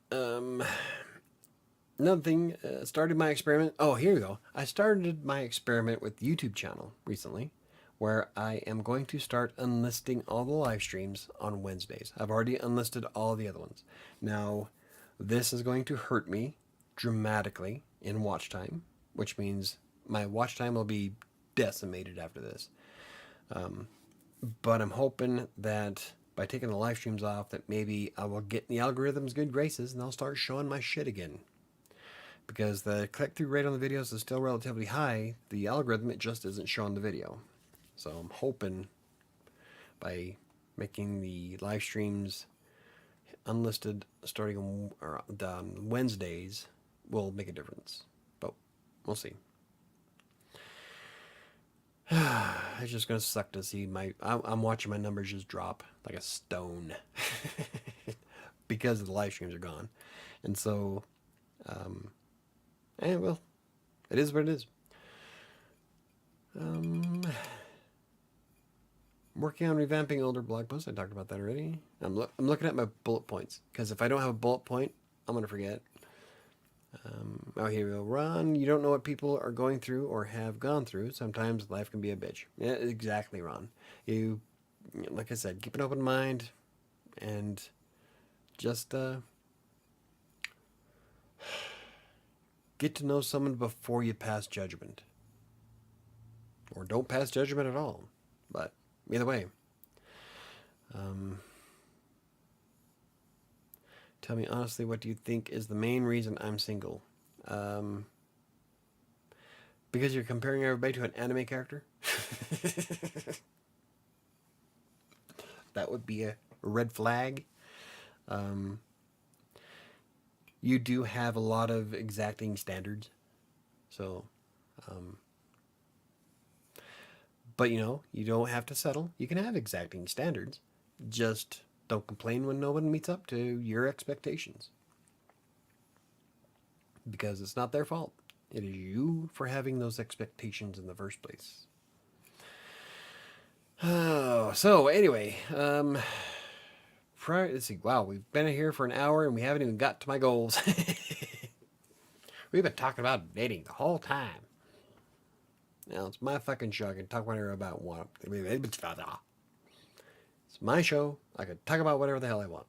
S1: Another thing, started my experiment. Oh, here we go. I started my experiment with YouTube channel recently, where I am going to start unlisting all the live streams on Wednesdays. I've already unlisted all the other ones. Now, this is going to hurt me dramatically in watch time, which means my watch time will be decimated after this. But I'm hoping that by taking the live streams off, that maybe I will get in the algorithm's good graces and I'll start showing my shit again. Because the click-through rate on the videos is still relatively high, the algorithm, it just isn't showing the video. So I'm hoping by making the live streams unlisted starting on Wednesdays will make a difference. But we'll see. It's just gonna suck to see I'm watching my numbers just drop like a stone because the live streams are gone, and so, well, it is what it is. Working on revamping older blog posts. I talked about that already. I'm looking at my bullet points because if I don't have a bullet point, I'm gonna forget. Oh, here we go. Ron, you don't know what people are going through or have gone through. Sometimes life can be a bitch. Yeah, exactly, Ron. You, like I said, keep an open mind and just get to know someone before you pass judgment. Or don't pass judgment at all. But either way. Tell me honestly, what do you think is the main reason I'm single? Because you're comparing everybody to an anime character? That would be a red flag. You do have a lot of exacting standards. So, but you don't have to settle. You can have exacting standards. Just don't complain when no one meets up to your expectations. Because it's not their fault. It is you for having those expectations in the first place. Oh, so anyway, let's see. Wow, we've been here for an hour and we haven't even got to my goals. We've been talking about dating the whole time. Now it's my fucking show. I can talk whatever about want. It's my show. I can talk about whatever the hell I want.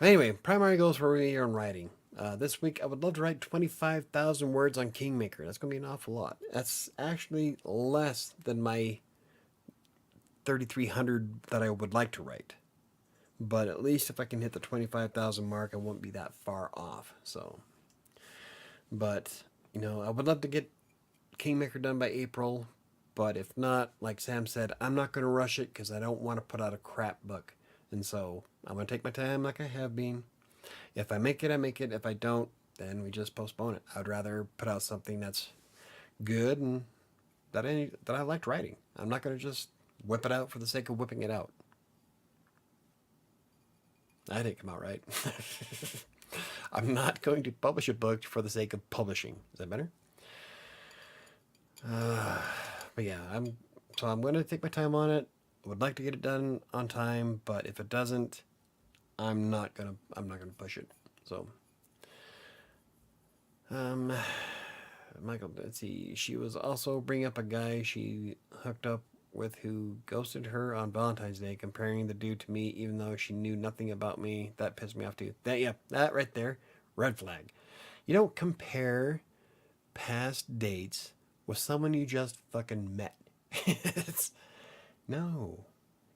S1: Anyway, primary goals for me are in writing. This week, I would love to write 25,000 words on Kingmaker. That's going to be an awful lot. That's actually less than my 3,300 that I would like to write. But at least if I can hit the 25,000 mark, I won't be that far off. So, but, I would love to get Kingmaker done by April. But if not, like Sam said, I'm not going to rush it because I don't want to put out a crap book. And so I'm going to take my time like I have been. If I make it, I make it. If I don't, then we just postpone it. I'd rather put out something that's good and that I liked writing. I'm not going to just whip it out for the sake of whipping it out. That didn't come out right. I'm not going to publish a book for the sake of publishing. Is that better? But yeah, I'm going to take my time on it. I would like to get it done on time, but if it doesn't, I'm not gonna push it. So, Michael, let's see. She was also bringing up a guy she hooked up with who ghosted her on Valentine's Day, comparing the dude to me, even though she knew nothing about me. That pissed me off too. That right there, red flag. You don't compare past dates with someone you just fucking met. No,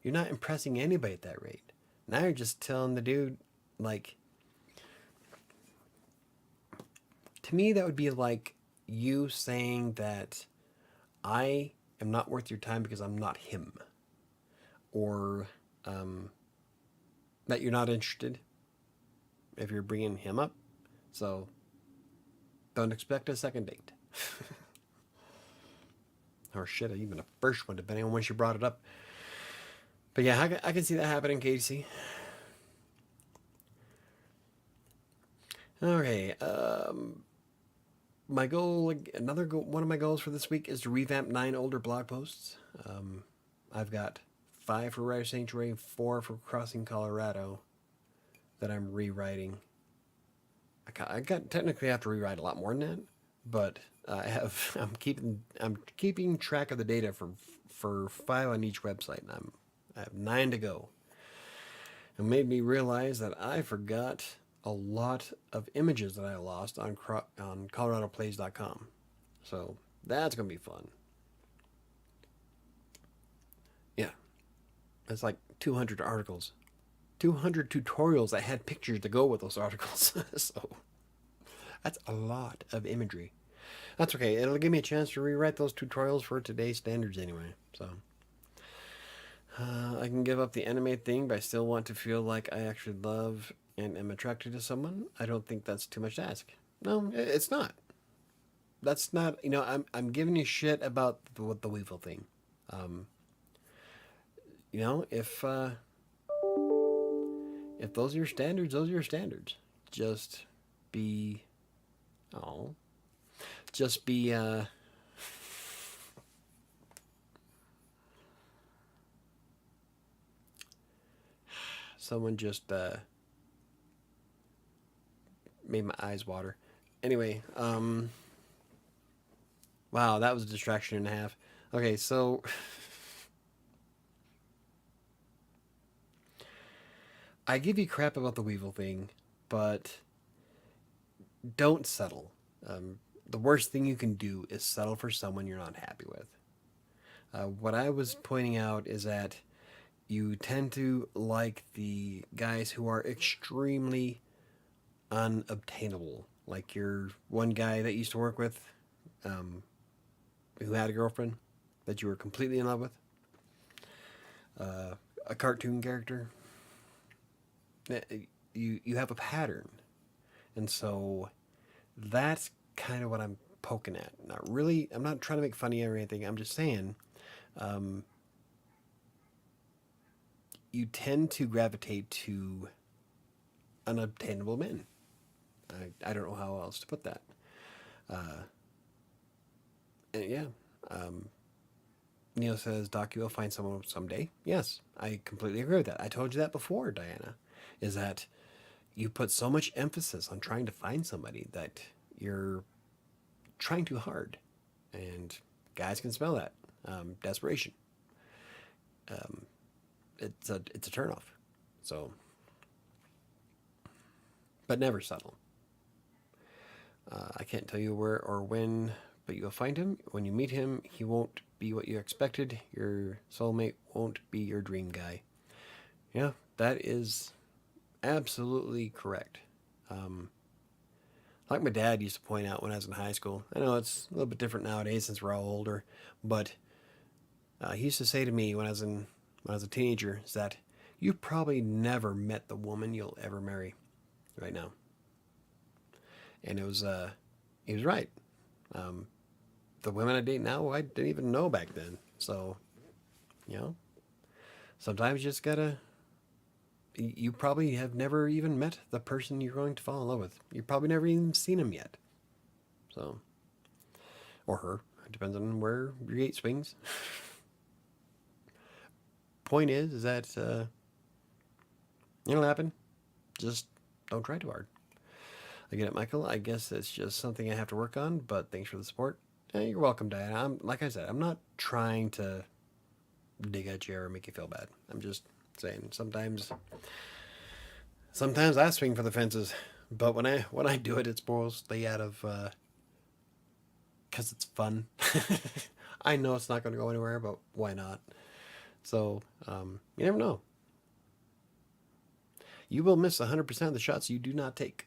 S1: you're not impressing anybody at that rate. Now you're just telling the dude, like, to me, that would be like you saying that I am not worth your time because I'm not him. Or that you're not interested if you're bringing him up. So don't expect a second date. Or shit, even a first one, depending on when she brought it up. But yeah, I can see that happening, Casey. Okay, my goal, one of my goals for this week is to revamp 9 older blog posts. I've got 5 for WriterSanctuary, 4 for Crossing Colorado that I'm rewriting. I got technically have to rewrite a lot more than that, but I'm keeping track of the data for 5 on each website, and I have 9 to go. It made me realize that I forgot a lot of images that I lost on ColoradoPlays.com. So that's gonna be fun. Yeah, it's like 200 articles, 200 tutorials that had pictures to go with those articles. So that's a lot of imagery. That's okay. It'll give me a chance to rewrite those tutorials for today's standards anyway. So I can give up the anime thing, but I still want to feel like I actually love and am attracted to someone. I don't think that's too much to ask. No, it's not. That's not. I'm giving you shit about the Weevil thing. Um, if those are your standards, those are your standards. Just be, oh, just be. Someone just made my eyes water. Anyway, wow, that was a distraction and a half. Okay, so I give you crap about the Weevil thing, but don't settle. The worst thing you can do is settle for someone you're not happy with. What I was pointing out is that you tend to like the guys who are extremely unobtainable. Like your one guy that you used to work with, um, who had a girlfriend that you were completely in love with, a cartoon character. You have a pattern, and so that's kind of what I'm poking at. Not really. I'm not trying to make funny or anything. I'm just saying, um, you tend to gravitate to unobtainable men. I don't know how else to put that. Uh, and yeah. Um, Neil says, Doc, you will find someone someday. Yes, I completely agree with that. I told you that before, Diana, is that you put so much emphasis on trying to find somebody that you're trying too hard. And guys can smell that. Desperation. Um, it's a turnoff. So, but never settle. I can't tell you where or when, but you'll find him. When you meet him, he won't be what you expected. Your soulmate won't be your dream guy. Yeah, that is absolutely correct. Um, like my dad used to point out when I was in high school. I know it's a little bit different nowadays since we're all older, but he used to say to me when I was a teenager is that you probably never met the woman you'll ever marry right now, and he was right. Um, the women I date now, I didn't even know back then. So, you know, sometimes you just gotta. You probably have never even met the person you're going to fall in love with. You've probably never even seen him yet. So, or her. It depends on where your gate swings. Point is that it'll happen. Just don't try too hard. Again, Michael, I guess it's just something I have to work on, but thanks for the support. You're welcome, Diana. Like I said, I'm not trying to dig at you or make you feel bad. I'm just saying sometimes I swing for the fences, but when I do it, it's mostly out of because it's fun. I know it's not going to go anywhere, but why not? So you never know. You will miss 100% of the shots you do not take.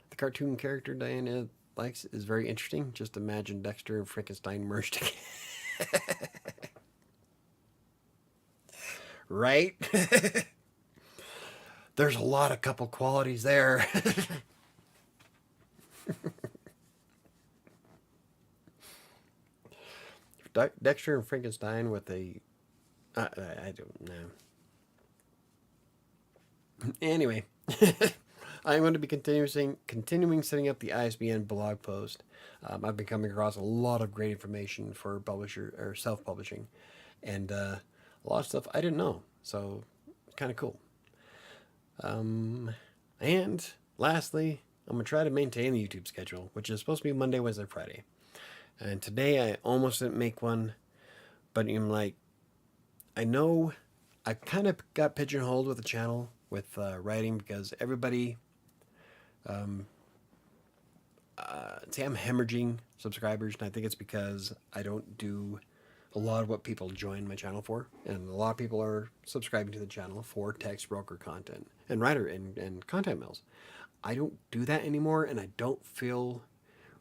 S1: The cartoon character Diana likes is very interesting. Just imagine Dexter and Frankenstein merged together. Right? There's a lot of couple qualities there. Dexter and Frankenstein with a. I don't know. Anyway, I'm going to be continuing setting up the ISBN blog post. I've been coming across a lot of great information for publisher or self-publishing, and a lot of stuff I didn't know. So, kind of cool. And lastly, I'm going to try to maintain the YouTube schedule, which is supposed to be Monday, Wednesday, Friday. And today I almost didn't make one, but I'm like, I know I kind of got pigeonholed with the channel with writing because everybody, say I'm hemorrhaging subscribers, and I think it's because I don't do a lot of what people join my channel for, and a lot of people are subscribing to the channel for text broker content and writer and content mills. I don't do that anymore, and I don't feel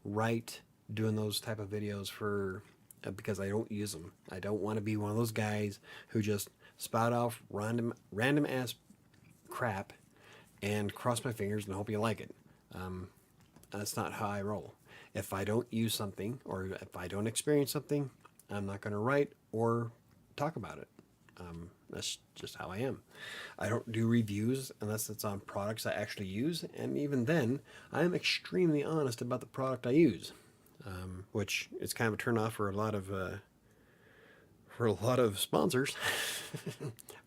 S1: right doing those type of videos for because I don't use them. I don't want to be one of those guys who just spout off random ass crap and cross my fingers and hope you like it. That's not how I roll. If I don't use something or if I don't experience something, I'm not going to write or talk about it. That's just how I am. I don't do reviews unless it's on products I actually use, and even then, I am extremely honest about the product I use, which is kind of a turnoff for a lot of sponsors.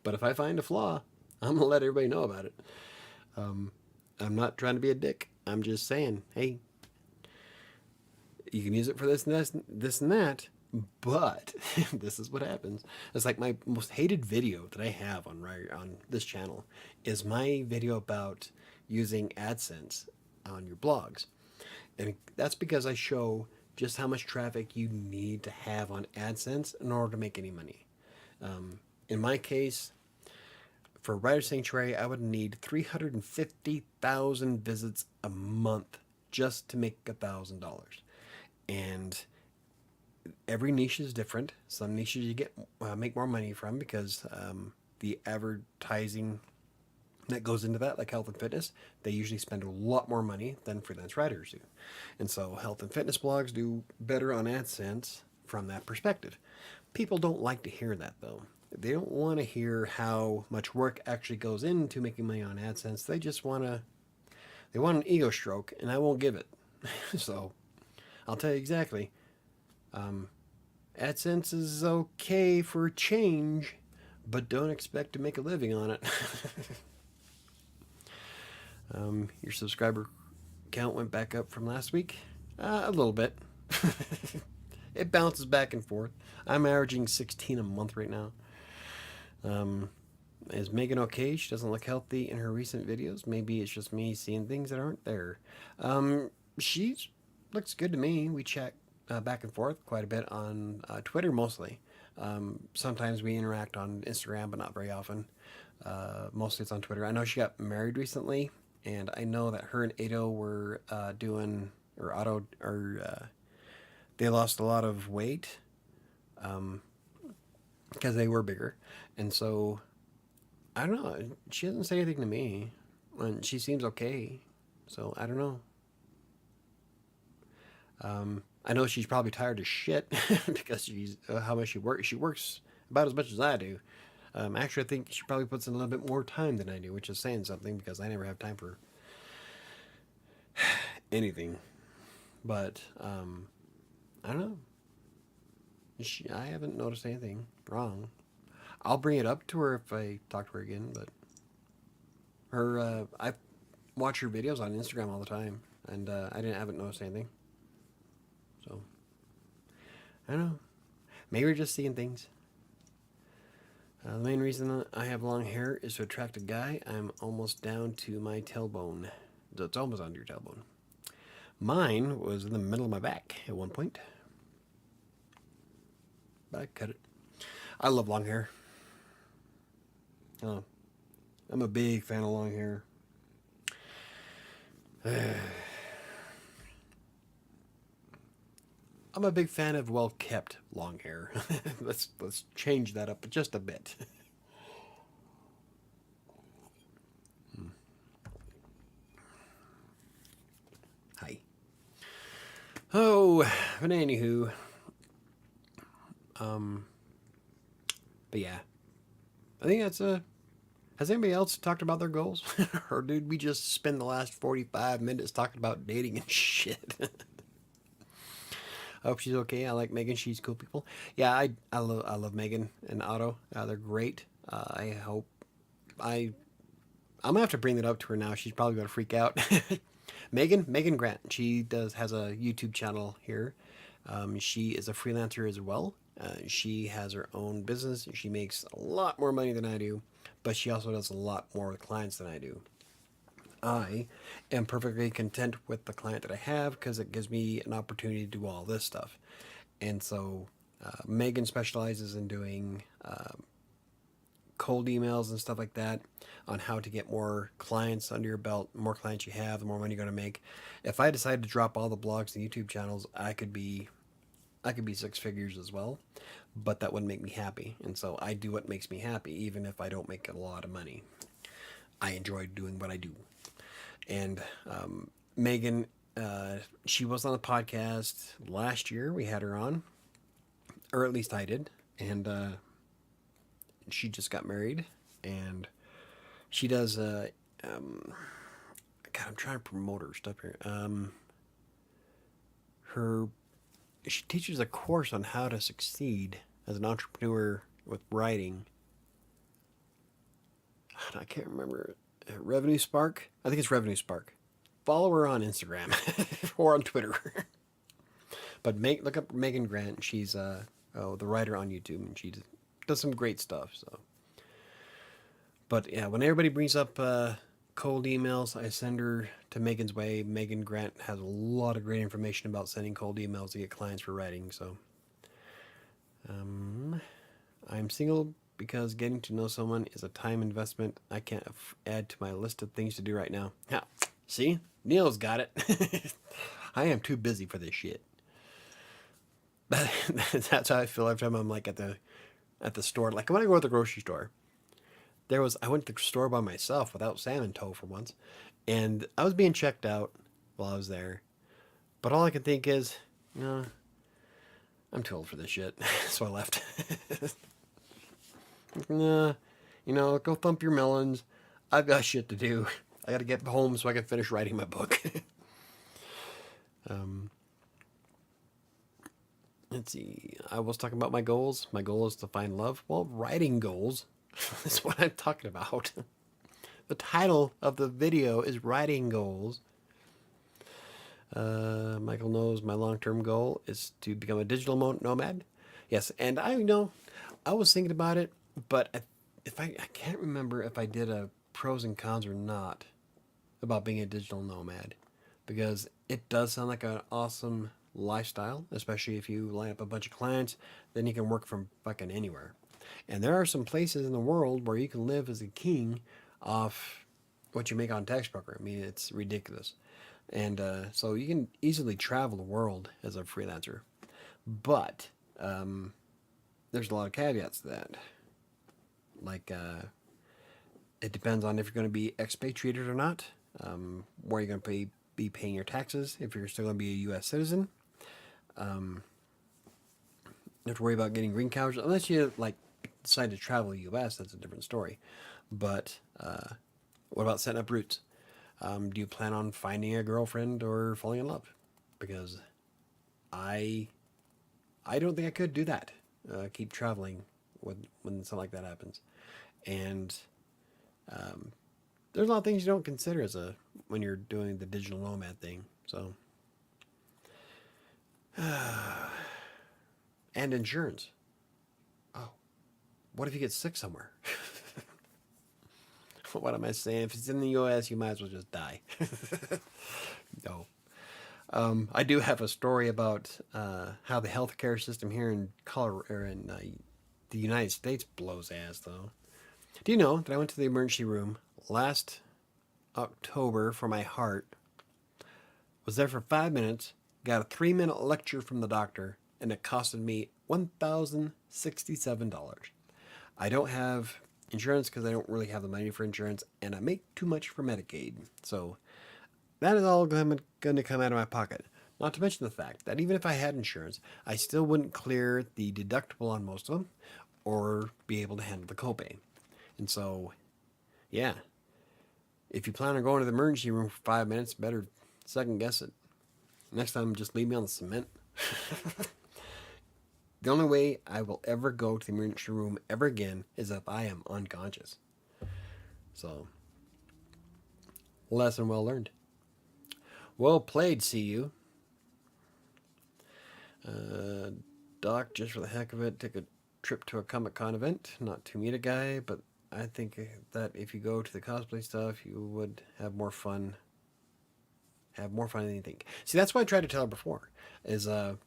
S1: But if I find a flaw, I'm gonna let everybody know about it. I'm not trying to be a dick. I'm just saying, hey, you can use it for this and this and that, but this is what happens. It's like my most hated video that I have on this channel is my video about using AdSense on your blogs. And that's because I show just how much traffic you need to have on AdSense in order to make any money. In my case, for WriterSanctuary, I would need 350,000 visits a month just to make $1,000. And every niche is different. Some niches you get make more money from because the advertising that goes into that, like health and fitness, they usually spend a lot more money than freelance writers do. And so health and fitness blogs do better on AdSense from that perspective. People don't like to hear that, though. They don't want to hear how much work actually goes into making money on AdSense. They just want an ego stroke, and I won't give it. So I'll tell you exactly. AdSense is okay for change, but don't expect to make a living on it. Your subscriber count went back up from last week. A little bit. It bounces back and forth. I'm averaging 16 a month right now. Is Megan okay? She doesn't look healthy in her recent videos. Maybe it's just me seeing things that aren't there. She looks good to me. We chat back and forth quite a bit on Twitter mostly. Sometimes we interact on Instagram, but not very often. Mostly it's on Twitter. I know she got married recently, and I know that her and Ado were they lost a lot of weight because they were bigger. And so, I don't know. She doesn't say anything to me, and she seems okay. So, I don't know. I know she's probably tired as shit because she's how much she works. She works about as much as I do. Actually, I think she probably puts in a little bit more time than I do, which is saying something because I never have time for anything. But I don't know. I haven't noticed anything wrong. I'll bring it up to her if I talk to her again. But I watch her videos on Instagram all the time, and I haven't noticed anything. So I don't know. Maybe we're just seeing things. The main reason I have long hair is to attract a guy. I'm almost down to my tailbone. It's almost under your tailbone. Mine was in the middle of my back at one point. But I cut it. I love long hair. I'm a big fan of long hair. I'm a big fan of well-kept long hair. Let's change that up just a bit. Hi. Oh, but anywho, but yeah, I think that's Has anybody else talked about their goals, or did we just spend the last 45 minutes talking about dating and shit? I hope she's okay. I like Megan. She's cool people. Yeah, I love Megan and Otto. They're great. I I'm gonna have to bring that up to her now. She's probably gonna freak out. Megan Grant. She has a YouTube channel here. She is a freelancer as well. She has her own business. She makes a lot more money than I do, but she also does a lot more with clients than I do. I am perfectly content with the client that I have because it gives me an opportunity to do all this stuff. And so Megan specializes in doing cold emails and stuff like that on how to get more clients under your belt. The more clients you have, the more money you're going to make. If I decided to drop all the blogs and YouTube channels, I could be six figures as well, but that wouldn't make me happy. And so I do what makes me happy, even if I don't make a lot of money. I enjoy doing what I do. And Megan, she was on the podcast last year. We had her on, or at least I did. And she just got married, and she does. God, I'm trying to promote her stuff here. She teaches a course on how to succeed as an entrepreneur with writing. I can't remember. Revenue Spark? I think it's Revenue Spark. Follow her on Instagram or on Twitter. But look up Megan Grant. She's the writer on YouTube, and she does some great stuff. So, but yeah, when everybody brings up cold emails, I send her to Megan's way. Megan Grant has a lot of great information about sending cold emails to get clients for writing. So, I'm single because getting to know someone is a time investment I can't add to my list of things to do right now. Yeah, see, Neil's got it. I am too busy for this shit. That's how I feel every time I'm like at the store. Like when I go to the grocery store, I went to the store by myself without Sam in tow for once, and I was being checked out while I was there. But all I could think is, I'm too old for this shit. So I left. Nah, go thump your melons. I've got shit to do. I got to get home so I can finish writing my book. Let's see. I was talking about my goals. My goal is to find love. Well, writing goals is what I'm talking about. The title of the video is Writing Goals. Michael knows my long-term goal is to become a digital nomad. Yes, and I was thinking about it, but I can't remember if I did a pros and cons or not about being a digital nomad, because it does sound like an awesome lifestyle, especially if you line up a bunch of clients, then you can work from fucking anywhere. And there are some places in the world where you can live as a king off what you make on tax broker. I mean, it's ridiculous. And so you can easily travel the world as a freelancer. But there's a lot of caveats to that. Like, it depends on if you're going to be expatriated or not, where you're going to be paying your taxes, if you're still going to be a U.S. citizen. You have to worry about getting green cards, unless you decide to travel the U.S. That's a different story. But what about setting up roots? Do you plan on finding a girlfriend or falling in love? Because I don't think I could do that. Keep traveling when something like that happens. And there's a lot of things you don't consider when you're doing the digital nomad thing. So, and insurance. Oh, what if you get sick somewhere? What am I saying? If it's in the U.S., you might as well just die. No. I do have a story about how the healthcare system here in the United States blows ass, though. Do you know that I went to the emergency room last October for my heart, was there for 5 minutes, got a 3-minute lecture from the doctor, and it costed me $1,067. I don't have insurance because I don't really have the money for insurance, and I make too much for Medicaid. So that is all going to come out of my pocket. Not to mention the fact that even if I had insurance, I still wouldn't clear the deductible on most of them or be able to handle the copay. And so, yeah, if you plan on going to the emergency room for 5 minutes, better second guess it. Next time, just leave me on the cement. The only way I will ever go to the emergency room ever again is if I am unconscious. So, Lesson well learned. Well played, CU. Doc, just for the heck of it, took a trip to a Comic-Con event. Not to meet a guy, but I think that if you go to the cosplay stuff, you would have more fun. Have more fun than you think. See, that's what I tried to tell her before. Is if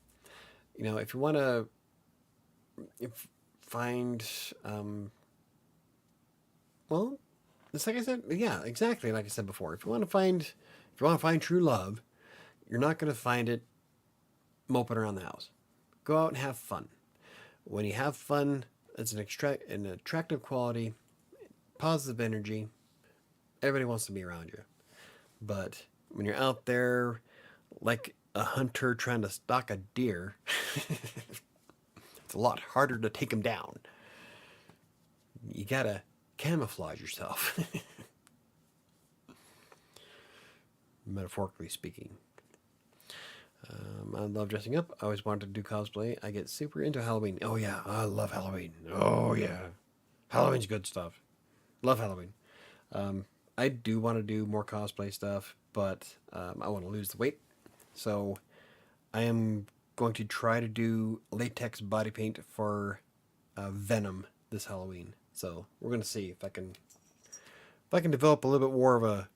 S1: you want to find, well, it's like I said, yeah, exactly like I said before. If you want to find true love, you're not going to find it moping around the house. Go out and have fun. When you have fun, it's an attractive quality, positive energy. Everybody wants to be around you. But when you're out there like a hunter trying to stalk a deer, it's a lot harder to take him down. You gotta camouflage yourself. Metaphorically speaking. I love dressing up. I always wanted to do cosplay. I get super into Halloween. Oh yeah, I love Halloween. Oh yeah. Halloween's good stuff. Love Halloween. I do want to do more cosplay stuff, but I want to lose the weight. So I am going to try to do latex body paint for Venom this Halloween. So we're going to see if I can develop a little bit more of a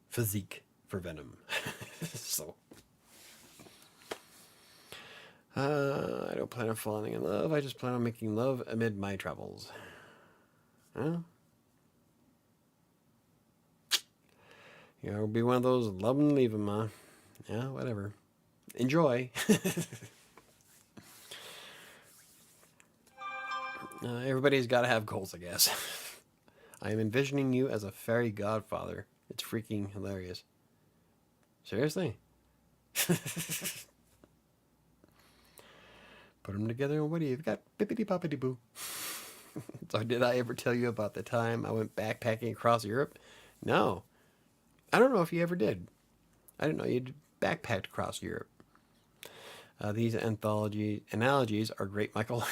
S1: physique for Venom. So I don't plan on falling in love. I just plan on making love amid my travels. Huh? It'll be one of those love and leave 'em, huh? Yeah, whatever. Enjoy. Everybody's got to have goals, I guess. I am envisioning you as a fairy godfather. It's freaking hilarious. Seriously? Put them together and what do you've got? Bippity boppity boo. So did I ever tell you about the time I went backpacking across Europe? No. I don't know if you ever did. I didn't know you'd backpacked across Europe. These analogies are great, Michael.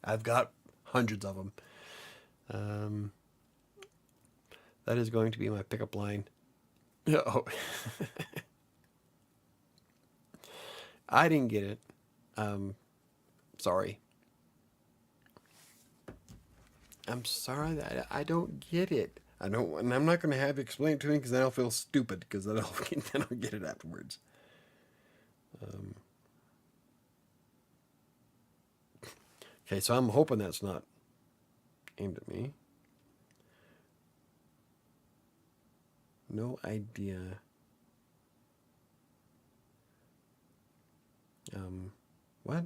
S1: I've got hundreds of them. That is going to be my pickup line. Oh. I didn't get it. Sorry. I'm sorry that I don't get it. And I'm not going to have you explain it to me because then I'll feel stupid because then I'll get it afterwards. Okay, so I'm hoping that's not aimed at me. No idea. What?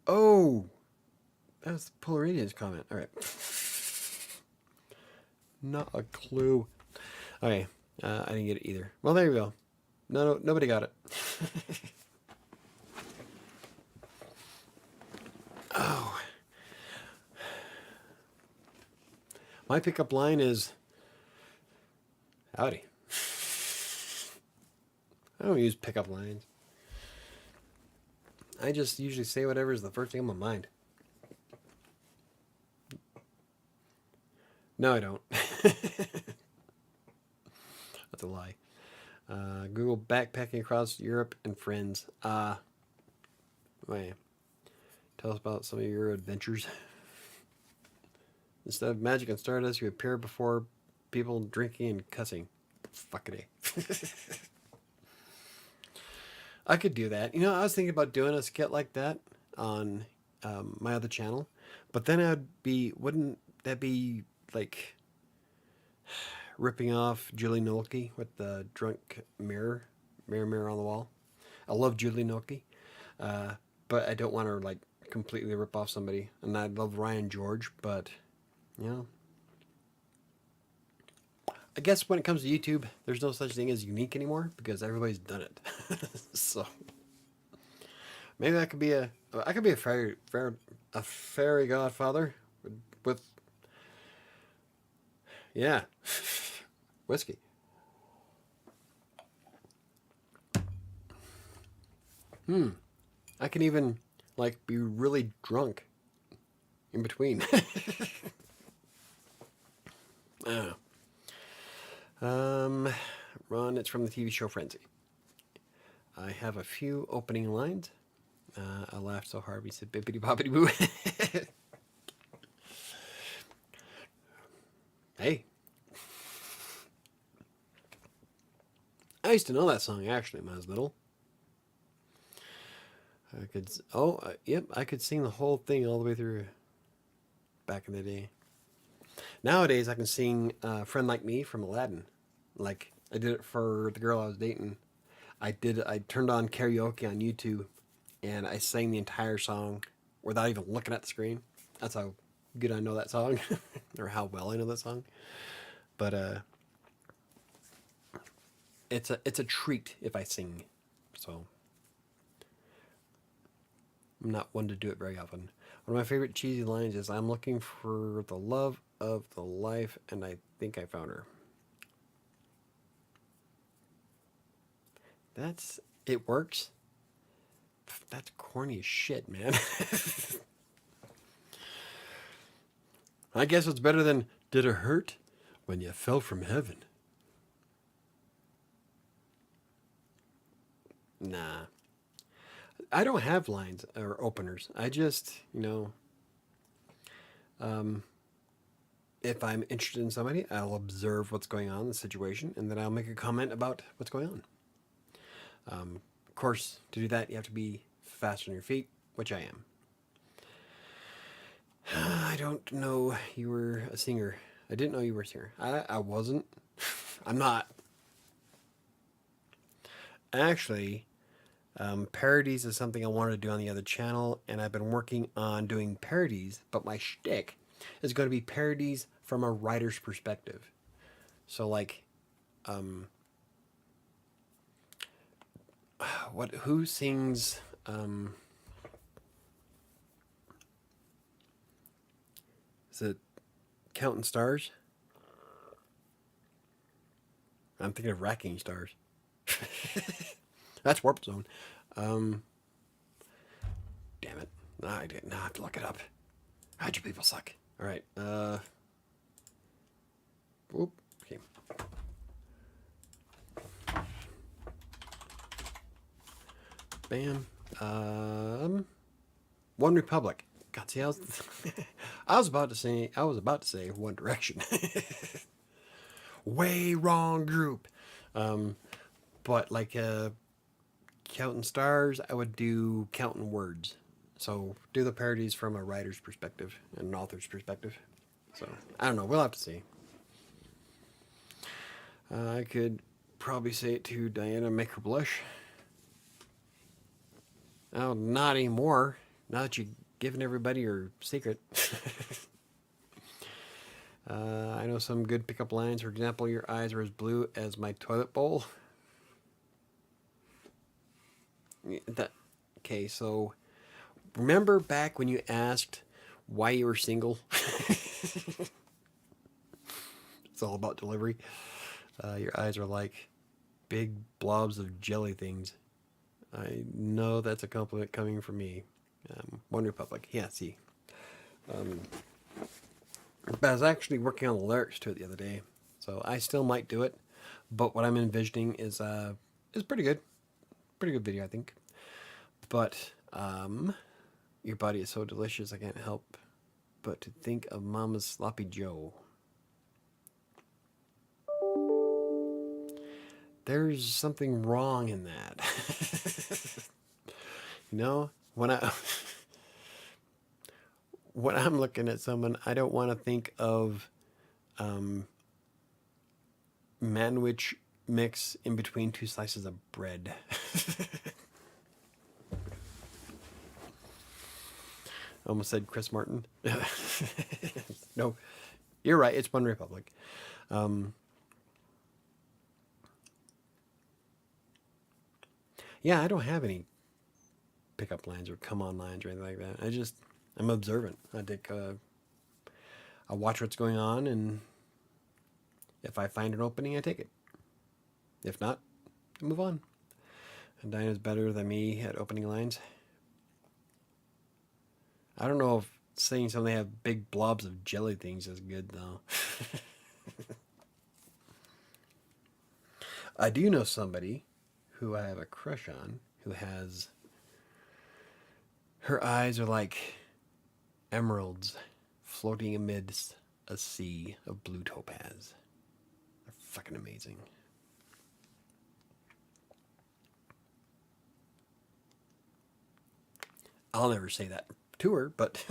S1: Oh! That was the Polar Indians comment. Alright. Not a clue. Okay, I didn't get it either. Well, there you go. No, nobody got it. Oh. My pickup line is, howdy. I don't use pickup lines. I just usually say whatever is the first thing on my mind. No, I don't. That's a lie. Google backpacking across Europe and friends. Wait. Tell us about some of your adventures. Instead of magic and stardust, you appear before people drinking and cussing. Fuck it. I could do that. You know, I was thinking about doing a skit like that on my other channel, but then wouldn't that be like ripping off Julie Nolke with the drunk mirror on the wall? I love Julie Nolke, but I don't want to like completely rip off somebody. And I love Ryan George, but you know, I guess when it comes to YouTube, there's no such thing as unique anymore because everybody's done it. So maybe I could be a fairy godfather with yeah, whiskey. I can even like be really drunk in between. Ron, it's from the TV show Frenzy. I have a few opening lines. I laughed so hard we said bippity boppity boo. Hey, I used to know that song actually when I was little. I could, yep, I could sing the whole thing all the way through back in the day. Nowadays, I can sing "Friend Like Me" from Aladdin. Like I did it for the girl I was dating. I turned on karaoke on YouTube, and I sang the entire song without even looking at the screen. That's how good I know that song, or how well I know that song. But it's a treat if I sing. So I'm not one to do it very often. One of my favorite cheesy lines is, "I'm looking for the love of the life, and I think I found her." It works. That's corny as shit, man. I guess it's better than "Did it hurt when you fell from heaven?" Nah. I don't have lines or openers. I just, um, if I'm interested in somebody, I'll observe what's going on in the situation, and then I'll make a comment about what's going on. Of course, to do that, you have to be fast on your feet, which I am. I don't know you were a singer. I didn't know you were a singer. I wasn't. I'm not. Actually, parodies is something I wanted to do on the other channel, and I've been working on doing parodies, but my shtick is going to be parodies from a writer's perspective. So, like, who sings, is it Counting Stars? I'm thinking of Racking Stars. That's Warp Zone. Damn it. I didn't have to look it up. How'd you people suck? All right. Whoop. Okay. Bam. One Republic. God, see, I was about to say One Direction. Way wrong group. But like Counting Stars, I would do Counting Words. So do the parodies from a writer's perspective and an author's perspective. So I don't know. We'll have to see. I could probably say it to Diana, make her blush. Oh, not anymore. Now that you've given everybody your secret. I know some good pickup lines. For example, "Your eyes are as blue as my toilet bowl." Okay, so remember back when you asked why you were single? It's all about delivery. Your eyes are like big blobs of jelly things. I know that's a compliment coming from me. One Republic. Yeah, see. But I was actually working on the lyrics to it the other day, so I still might do it. But what I'm envisioning is pretty good. Pretty good video, I think. But your body is so delicious, I can't help but to think of Mama's Sloppy Joe. There's something wrong in that. When when I'm looking at someone, I don't want to think of manwich mix in between two slices of bread. Almost said Chris Martin. No, you're right. It's One Republic. Yeah, I don't have any pickup lines or come on lines or anything like that. I'm observant. I watch what's going on, and if I find an opening, I take it. If not, I move on. And Dinah's better than me at opening lines. I don't know if saying something have big blobs of jelly things is good though. I do know somebody who I have a crush on who has her eyes are like emeralds floating amidst a sea of blue topaz. They're fucking amazing. I'll never say that to her, but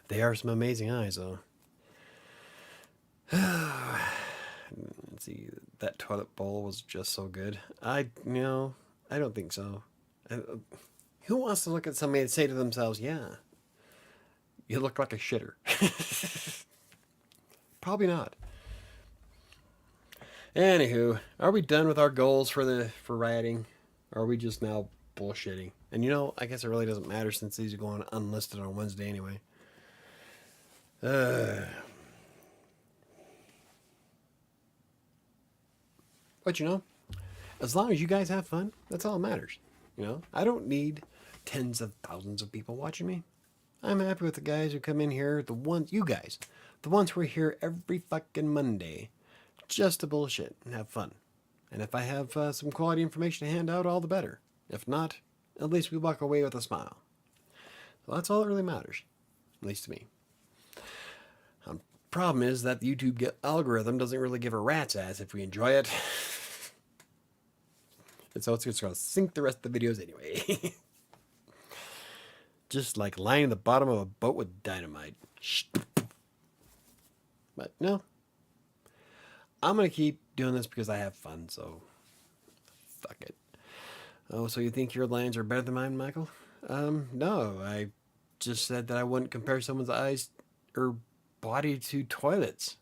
S1: they are some amazing eyes, though. Let's see, that toilet bowl was just so good. I don't think so. Who wants to look at somebody and say to themselves, "Yeah, you look like a shitter"? Probably not. Anywho, are we done with our goals for writing? Or are we just now bullshitting? And I guess it really doesn't matter since these are going unlisted on Wednesday anyway. But as long as you guys have fun, that's all that matters. I don't need tens of thousands of people watching me. I'm happy with the guys who come in here, you guys, the ones who are here every fucking Monday, just to bullshit and have fun. And if I have some quality information to hand out, all the better. If not, at least we walk away with a smile. So that's all that really matters, at least to me. Problem is that the YouTube algorithm doesn't really give a rat's ass if we enjoy it. And so it's just going to sink the rest of the videos anyway. Just like lying in the bottom of a boat with dynamite. But no. I'm going to keep doing this because I have fun, so fuck it. Oh, so you think your lines are better than mine, Michael? No. I just said that I wouldn't compare someone's eyes or body to toilets.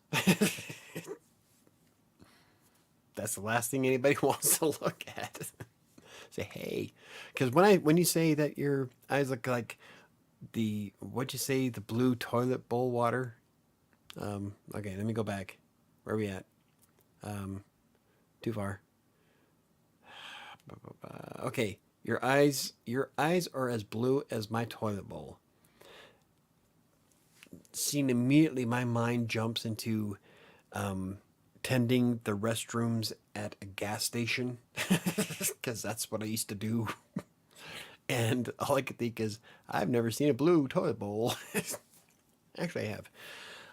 S1: That's the last thing anybody wants to look at. Say, hey, because when you say that your eyes look like the blue toilet bowl water. Okay, let me go back. Where are we at? Too far. Okay, your eyes are as blue as my toilet bowl. Seen immediately, my mind jumps into tending the restrooms at a gas station because that's what I used to do. And all I could think is, I've never seen a blue toilet bowl. Actually, I have.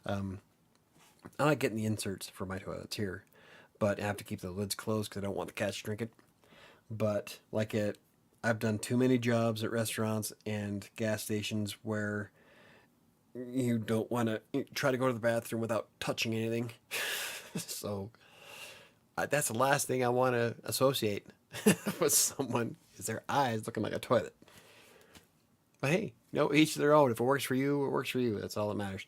S1: I like getting the inserts for my toilets here, but I have to keep the lids closed because I don't want the cats to drink it. But I've done too many jobs at restaurants and gas stations where you don't want to try to go to the bathroom without touching anything. So that's the last thing I want to associate with someone is their eyes looking like a toilet. But hey, each their own. If it works for you, it works for you. That's all that matters.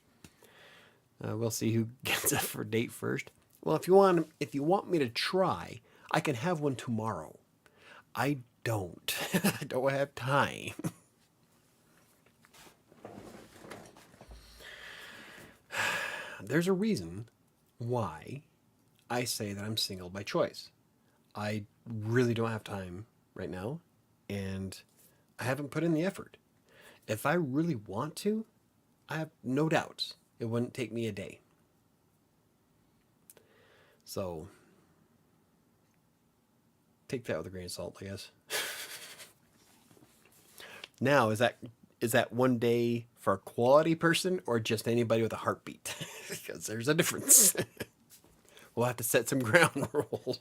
S1: We'll see who gets up for date first. Well, if you want me to try, I can have one tomorrow. I don't. I don't have time. There's a reason why I say that I'm single by choice. I really don't have time right now, and I haven't put in the effort. If I really want to, I have no doubts it wouldn't take me a day. So, take that with a grain of salt, I guess. Now, is that one day for a quality person or just anybody with a heartbeat? Because there's a difference. We'll have to set some ground rules.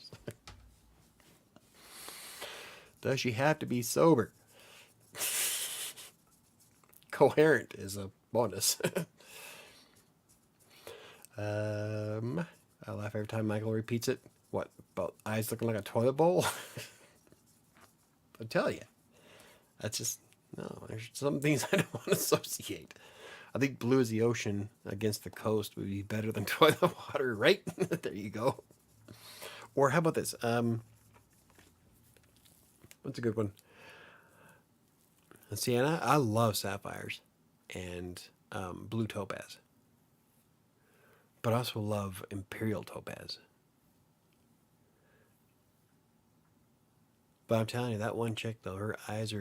S1: Does she have to be sober? Coherent is a bonus. I laugh every time Michael repeats it. What, about eyes looking like a toilet bowl? I tell you. That's just, no, there's some things I don't want to associate. I think blue as the ocean against the coast would be better than toilet water, right? There you go. Or how about this? What's a good one? See, and I love sapphires and blue topaz. But I also love imperial topaz. But I'm telling you, that one chick, though, her eyes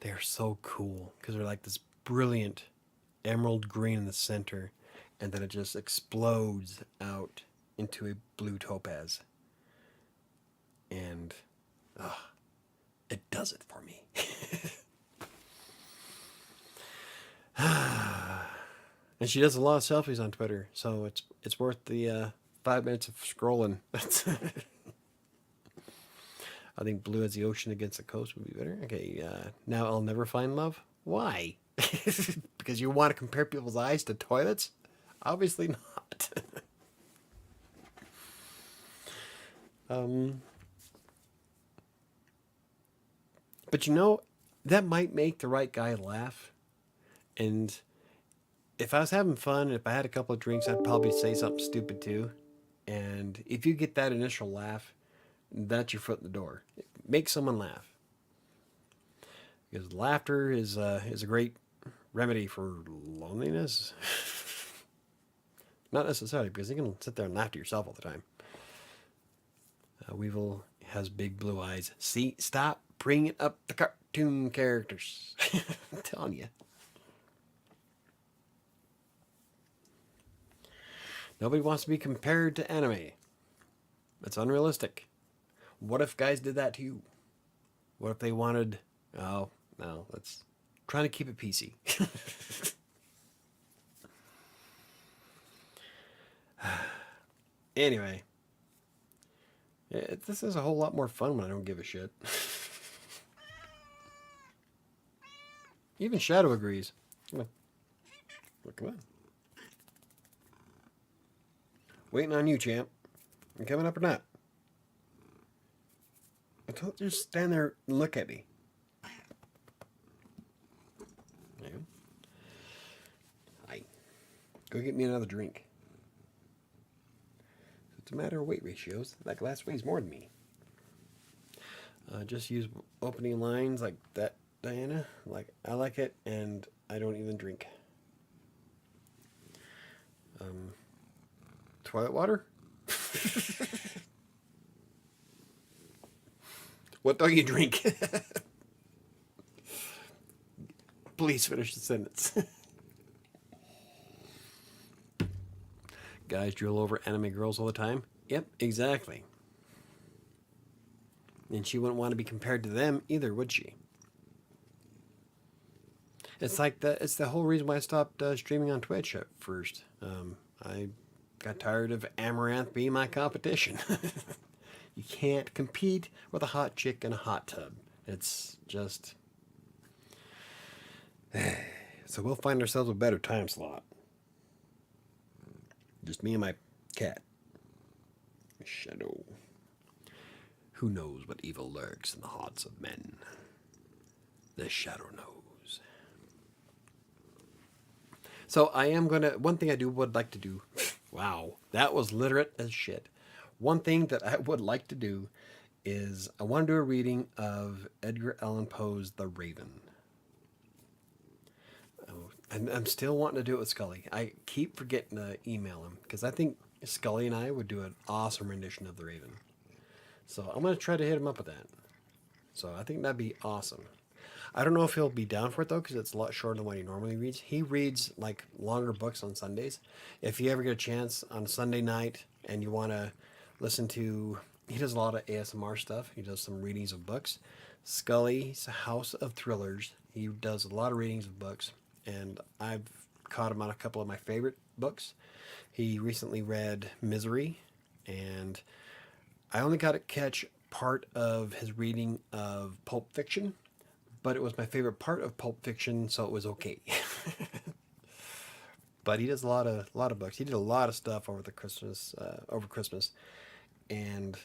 S1: they're so cool. Because they're like this brilliant emerald green in the center. And then it just explodes out into a blue topaz. And it does it for me. And she does a lot of selfies on Twitter, so it's worth the 5 minutes of scrolling. I think blue as the ocean against the coast would be better. Okay, now I'll never find love. Why? Because you want to compare people's eyes to toilets? Obviously not. But you know, that might make the right guy laugh. And if I was having fun, if I had a couple of drinks, I'd probably say something stupid too. And if you get that initial laugh, that's your foot in the door. Make someone laugh. Because laughter is a great remedy for loneliness. Not necessarily, because you can sit there and laugh to yourself all the time. Weevil has big blue eyes. See, stop bringing up the cartoon characters. I'm telling you. Nobody wants to be compared to anime. That's unrealistic. What if guys did that to you? What if they wanted... Oh, no, let's... Trying to keep it PC. Anyway. This is a whole lot more fun when I don't give a shit. Even Shadow agrees. Come on. Come on. Waiting on you, champ. You coming up or not? I told you, just stand there and look at me. Yeah. Hi. Go get me another drink. It's a matter of weight ratios. That glass weighs more than me. Just use opening lines like that, Diana. Like, I like it, and I don't even drink. Toilet water? What don't you drink? Please finish the sentence. Guys drill over anime girls all the time? Yep, exactly. And she wouldn't want to be compared to them either, would she? It's like it's the whole reason why I stopped streaming on Twitch at first. I got tired of Amaranth being my competition. You can't compete with a hot chick in a hot tub. It's just... So we'll find ourselves a better time slot. Just me and my cat. Shadow. Who knows what evil lurks in the hearts of men? The shadow knows. So I am going to... One thing I would like to do... Wow, that was literate as shit. One thing that I would like to do is I want to do a reading of Edgar Allan Poe's The Raven. I'm still wanting to do it with Scully. I keep forgetting to email him because I think Scully and I would do an awesome rendition of The Raven. So I'm going to try to hit him up with that. So I think that'd be awesome. I don't know if he'll be down for it though, because it's a lot shorter than what he normally reads. He reads like longer books on Sundays. If you ever get a chance on Sunday night and you want to listen to, he does a lot of ASMR stuff. He does some readings of books. Scully's House of Thrillers. He does a lot of readings of books, and I've caught him on a couple of my favorite books. He recently read Misery, and I only got to catch part of his reading of Pulp Fiction, but it was my favorite part of Pulp Fiction, so it was okay. But he does a lot of books. He did a lot of stuff over Christmas, and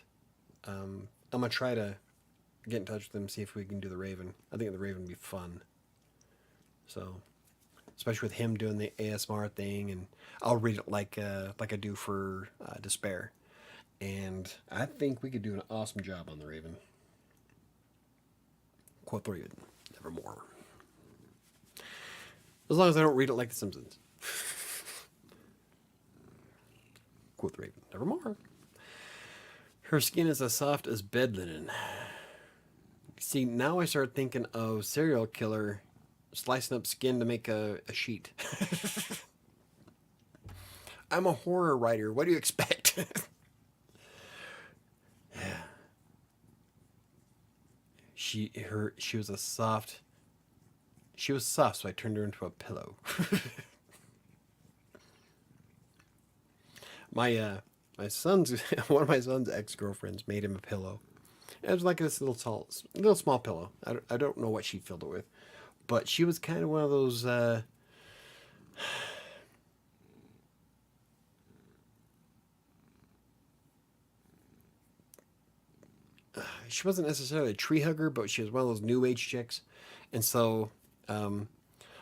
S1: I'm gonna try to get in touch with him, see if we can do The Raven. I think The Raven would be fun. So, especially with him doing the ASMR thing, and I'll read it like I do for Despair, and I think we could do an awesome job on The Raven. Quote The Raven, nevermore. As long as I don't read it like The Simpsons. Quote The Raven, nevermore. Her skin is as soft as bed linen. See, now I start thinking of serial killer slicing up skin to make a sheet. I'm a horror writer. What do you expect? Yeah. She was a soft. She was soft, so I turned her into a pillow. My son's one of my son's ex girlfriends made him a pillow. It was like this little small pillow. I don't know what she filled it with, but she was kind of one of those. She wasn't necessarily a tree hugger, but she was one of those new age chicks, and so um,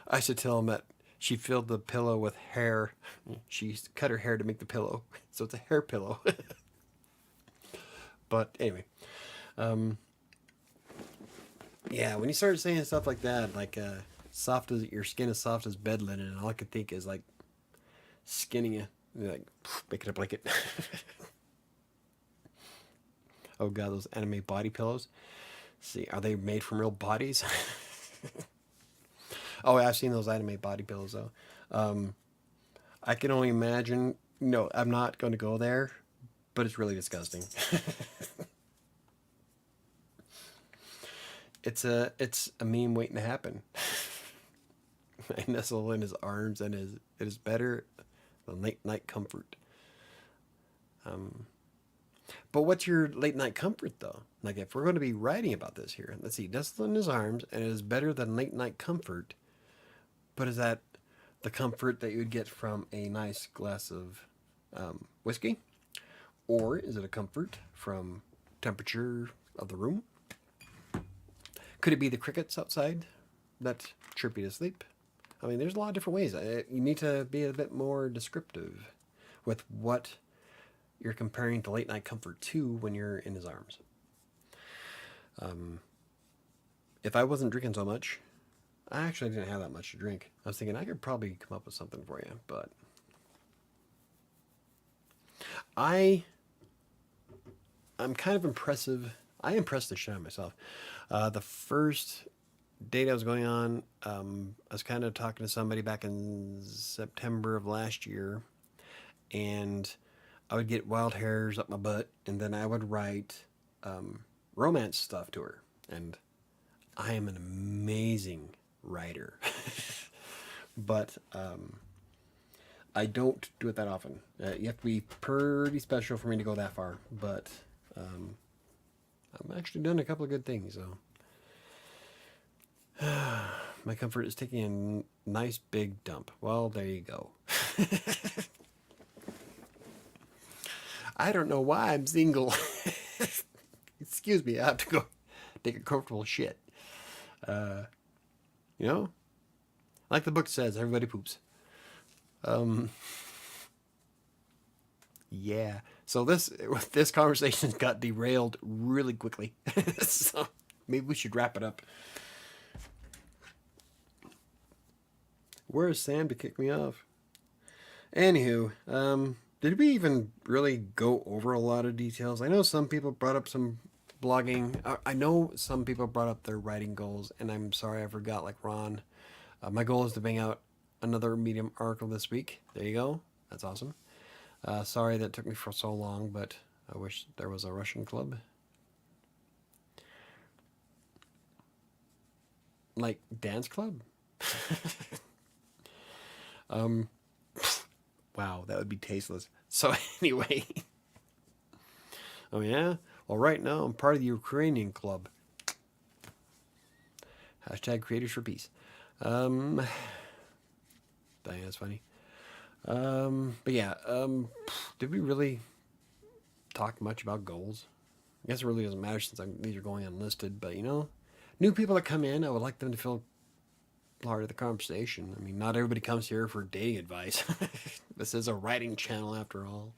S1: I should tell him that she filled the pillow with hair. She cut her hair to make the pillow, so it's a hair pillow. But anyway, um, yeah, when you start saying stuff like that, like soft as your skin is soft as bed linen, and all I could think is like skinning you, like making a blanket. Oh god, those anime body pillows. See, are they made from real bodies? Oh, I've seen those anime body pillows though. Um, I can only imagine. No, I'm not going to go there, but it's really disgusting. It's a meme waiting to happen. I nestle in his arms, and it is better than late night comfort. Um, but what's your late night comfort though? Like if we're going to be writing about this here, let's see, nestle in his arms, and it is better than late night comfort. But is that the comfort that you would get from a nice glass of whiskey, or is it a comfort from temperature of the room? Could it be the crickets outside that chirp you to sleep? I mean, there's a lot of different ways. You need to be a bit more descriptive with what you're comparing to late night comfort to when you're in his arms. Um, if I wasn't drinking so much, I actually didn't have that much to drink. I was thinking I could probably come up with something for you, but I I'm kind of impressive. I impressed the shit out of myself. The first date I was going on, I was kind of talking to somebody back in September of last year, and I would get wild hairs up my butt, and then I would write romance stuff to her. And I am an amazing writer, but I don't do it that often. You have to be pretty special for me to go that far, but um, I'm actually done a couple of good things. So my comfort is taking a nice big dump. Well, there you go. I don't know why I'm single. Excuse me, I have to go take a comfortable shit. Uh, you know, like the book says, everybody poops. Um, yeah. So this conversation got derailed really quickly. So maybe we should wrap it up. Where's Sam to kick me off? Anywho, did we even really go over a lot of details? I know some people brought up some blogging. I know some people brought up their writing goals, and I'm sorry I forgot, like Ron. My goal is to bang out another Medium article this week. There you go. That's awesome. Sorry that took me for so long, but I wish there was a Russian club. Like dance club? um, wow, that would be tasteless. So anyway, oh yeah. Well, right now I'm part of the Ukrainian club. Hashtag creators for peace. Dang, that's funny. But yeah, did we really talk much about goals? I guess it really doesn't matter since these are going unlisted, but new people that come in, I would like them to feel part of the conversation. I mean, not everybody comes here for dating advice. This is a writing channel after all.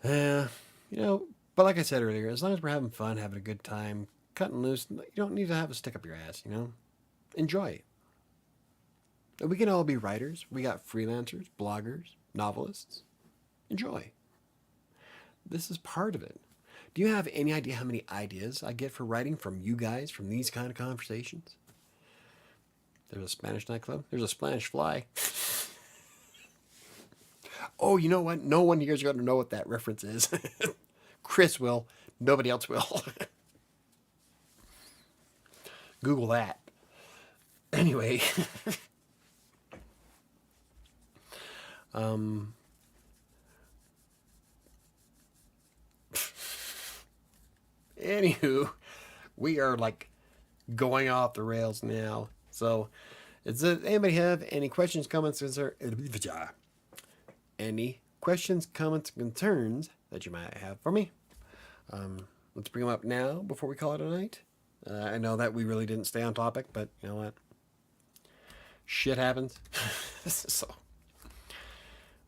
S1: Yeah, but like I said earlier, as long as we're having fun, having a good time, cutting loose, you don't need to have a stick up your ass, Enjoy. We can all be writers. We got freelancers, bloggers, novelists. Enjoy. This is part of it. Do you have any idea how many ideas I get for writing from you guys, from these kind of conversations? There's a Spanish nightclub. There's a Spanish fly. Oh, you know what? No one here is going to know what that reference is. Chris will. Nobody else will. Google that. Anyway. Anywho, we are like going off the rails now. So, does anybody have any questions, comments, any questions, comments, concerns that you might have for me? Let's bring them up now before we call it a night. I know that we really didn't stay on topic, but you know what? Shit happens. So,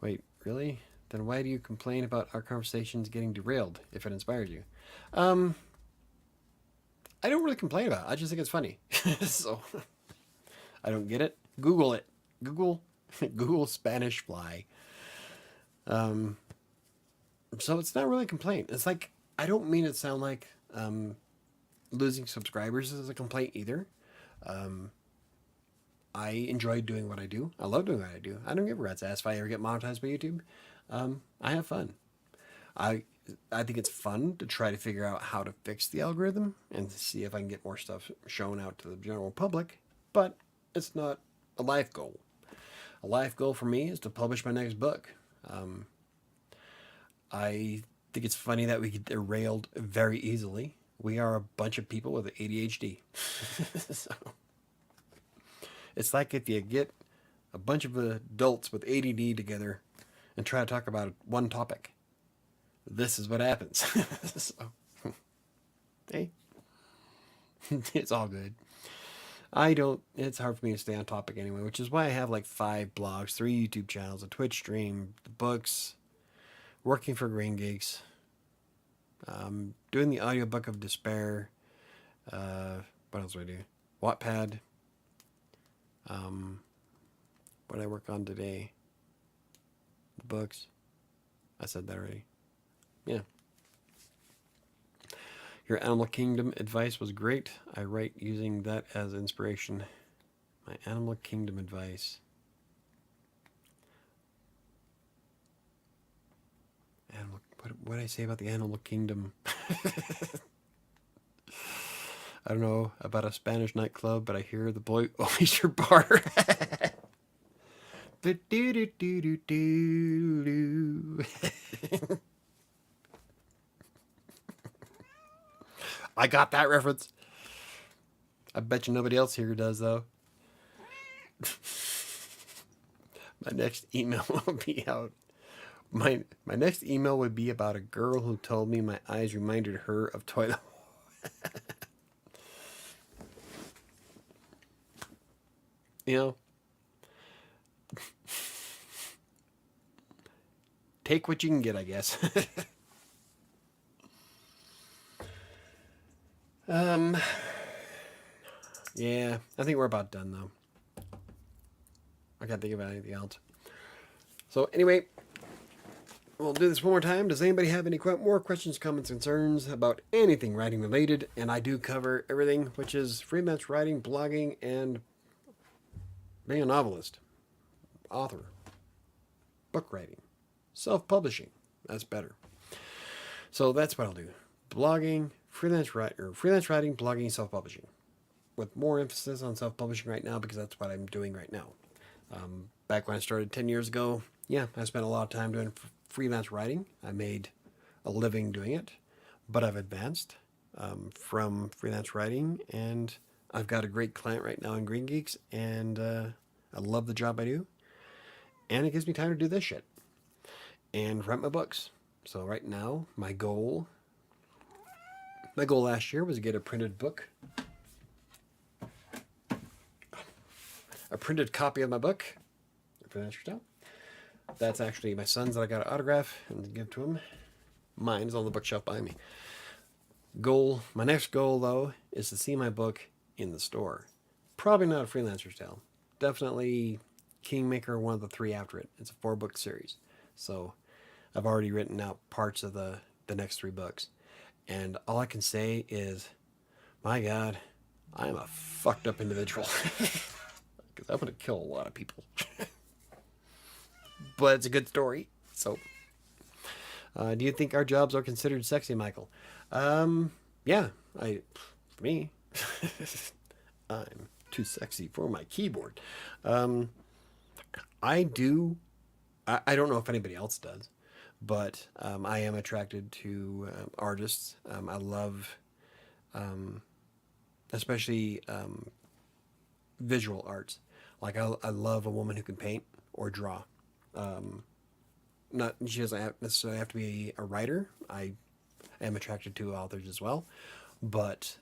S1: wait, really? Then why do you complain about our conversations getting derailed if it inspired you? I don't really complain about it. I just think it's funny. So, I don't get it. Google it. Google Spanish fly. So it's not really a complaint. It's like, I don't mean it to sound like losing subscribers is a complaint either. I enjoy doing what I do. I love doing what I do. I don't give a rat's ass if I ever get monetized by YouTube. I have fun. I think it's fun to try to figure out how to fix the algorithm and to see if I can get more stuff shown out to the general public. But it's not a life goal. A life goal for me is to publish my next book. I think it's funny that we get derailed very easily. We are a bunch of people with ADHD. So, it's like if you get a bunch of adults with ADD together and try to talk about one topic. This is what happens. So, hey, it's all good. It's hard for me to stay on topic anyway, which is why I have like 5 blogs, 3 YouTube channels, a Twitch stream, the books, working for Green Geeks, doing the audiobook of Despair. What else do I do? Wattpad. What did I work on today? The books. I said that already. Yeah. Your Animal Kingdom advice was great. I write using that as inspiration. My Animal Kingdom advice. What did I say about the Animal Kingdom? I don't know about a Spanish nightclub, but I hear the Blue Oyster Bar. I got that reference. I bet you nobody else here does, though. My next email will be out. My next email would be about a girl who told me my eyes reminded her of toilet. You know, take what you can get, I guess. Yeah, I think we're about done, though. I can't think about anything else. So, anyway, we'll do this one more time. Does anybody have any more questions, comments, concerns about anything writing related? And I do cover everything, which is freelance writing, blogging, and being a novelist, author, book writing, self-publishing. That's better. So that's what I'll do. Blogging, freelance writing, blogging, self-publishing. With more emphasis on self-publishing right now because that's what I'm doing right now. Back when I started 10 years ago, yeah, I spent a lot of time doing freelance writing. I made a living doing it, but I've advanced from freelance writing, and I've got a great client right now in Green Geeks, and I love the job I do, and it gives me time to do this shit and write my books. So right now, my goal last year was to get a printed book, a printed copy of my book. That's actually my son's that I got an autograph and give to him. Mine is on the bookshelf behind me. My next goal, though, is to see my book in the store. Probably not a Freelancer's Tale. Definitely Kingmaker, one of the 3 after it. It's a 4-book series. So I've already written out parts of the next 3 books. And all I can say is, my God, I am a fucked up individual. Because I'm going to kill a lot of people. But it's a good story. So, do you think our jobs are considered sexy, Michael? Yeah, for me, I'm too sexy for my keyboard. Um, I do. I don't know if anybody else does, but I am attracted to artists. I love, um, especially visual arts. Like I love a woman who can paint or draw. Um, Not she doesn't necessarily have to be a writer. I am attracted to authors as well, but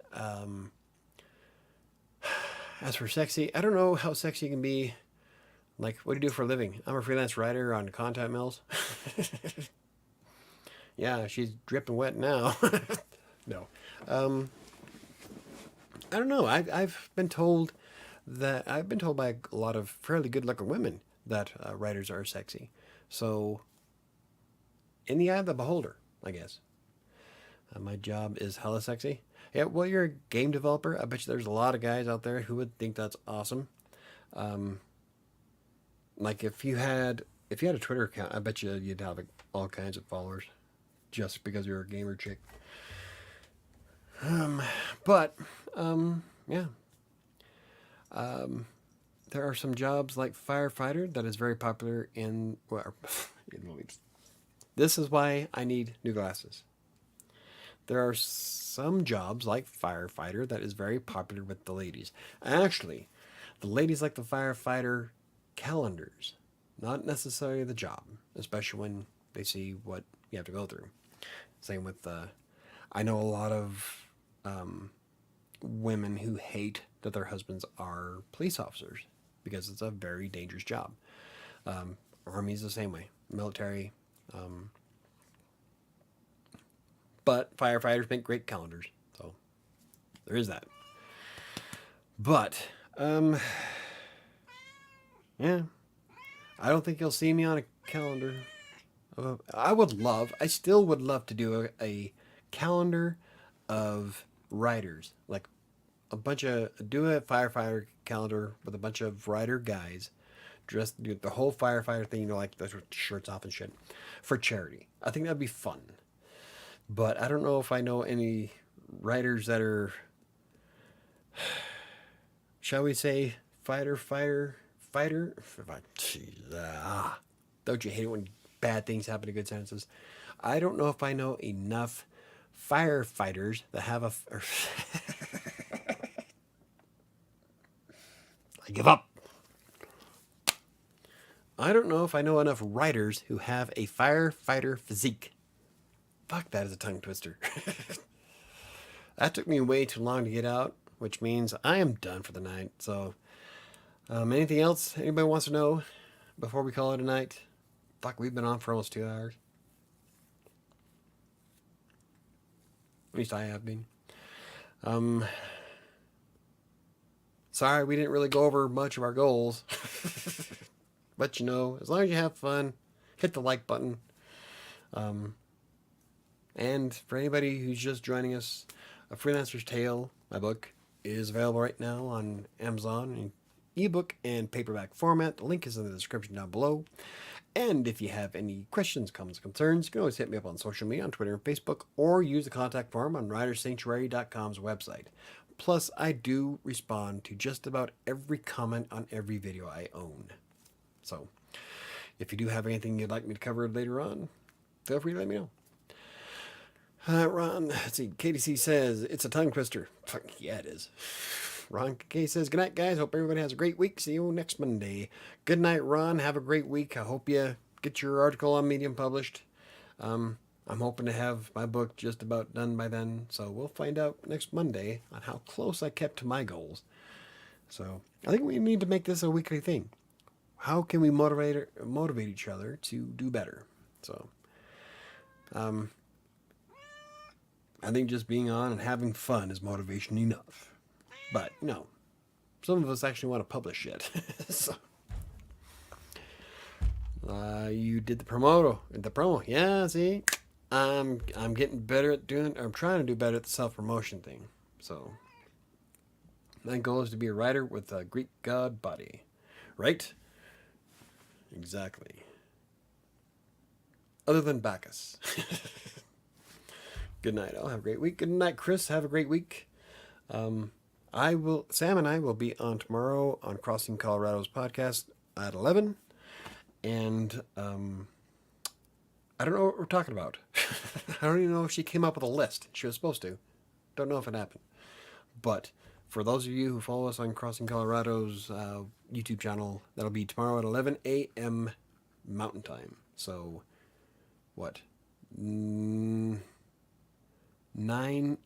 S1: as for sexy, I don't know how sexy you can be. Like, what do you do for a living? I'm a freelance writer on content mills. Yeah, she's dripping wet now. No, um, I don't know. I've been told by a lot of fairly good-looking women that writers are sexy. So, in the eye of the beholder, I guess. My job is hella sexy. Yeah, well, you're a game developer. I bet you there's a lot of guys out there who would think that's awesome. Um, like if you had a Twitter account, I bet you'd have like, all kinds of followers just because you're a gamer chick. Um, but yeah, um, there are some jobs like firefighter that is very popular in well, in the leads. This is why I need new glasses. There are some jobs like firefighter that is very popular with the ladies. Actually, the ladies like the firefighter calendars, not necessarily the job, especially when they see what you have to go through. Same with I know a lot of women who hate that their husbands are police officers because it's a very dangerous job. Army's the same way, military. Um, but firefighters make great calendars, so there is that. But yeah, I don't think you'll see me on a calendar. I still would love to do a calendar of writers, like do a firefighter calendar with a bunch of writer guys, dressed, do the whole firefighter thing, like the shirts off and shit, for charity. I think that'd be fun. But I don't know if I know any writers that are, shall we say, fighter. Jeez, don't you hate it when bad things happen to good sentences? I don't know if I know enough firefighters that have a. I give up. I don't know if I know enough writers who have a firefighter physique. Fuck, that is a tongue twister. That took me way too long to get out, which means I am done for the night. So, anything else anybody wants to know before we call it a night? Fuck, we've been on for almost 2 hours. At least I have been. Um, Sorry, we didn't really go over much of our goals. But as long as you have fun, hit the like button. And for anybody who's just joining us, A Freelancer's Tale, my book, is available right now on Amazon in ebook and paperback format. The link is in the description down below. And if you have any questions, comments, concerns, you can always hit me up on social media, on Twitter and Facebook, or use the contact form on WriterSanctuary.com's website. Plus, I do respond to just about every comment on every video I own. So, if you do have anything you'd like me to cover later on, feel free to let me know. Ron, let's see, KDC says, it's a tongue twister. Fuck, yeah, it is. Ron K says, good night, guys. Hope everybody has a great week. See you next Monday. Good night, Ron. Have a great week. I hope you get your article on Medium published. I'm hoping to have my book just about done by then. So we'll find out next Monday on how close I kept to my goals. So I think we need to make this a weekly thing. How can we motivate each other to do better? So, I think just being on and having fun is motivation enough. But, some of us actually want to publish yet. So, you did the promo. Yeah, see? I'm getting better at I'm trying to do better at the self-promotion thing. So, my goal is to be a writer with a Greek god body. Right? Exactly. other than Bacchus. Good night. I'll have a great week. Good night, Chris. Have a great week. Sam and I will be on tomorrow on Crossing Colorado's podcast at 11. And I don't know what we're talking about. I don't even know if she came up with a list. She was supposed to. Don't know if it happened. But for those of you who follow us on Crossing Colorado's YouTube channel, that'll be tomorrow at 11 a.m. Mountain Time. So, what? 9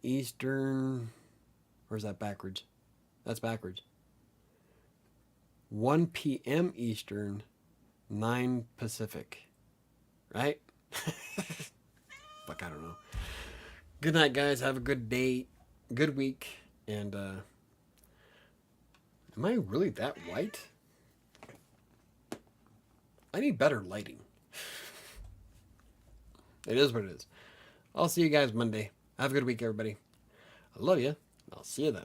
S1: Eastern. Or is that backwards? That's backwards. 1 p.m. Eastern, 9 Pacific. Right? Fuck, I don't know. Good night, guys. Have a good day. Good week. And, am I really that white? I need better lighting. It is what it is. I'll see you guys Monday. Have a good week, everybody. I love you. I'll see you then.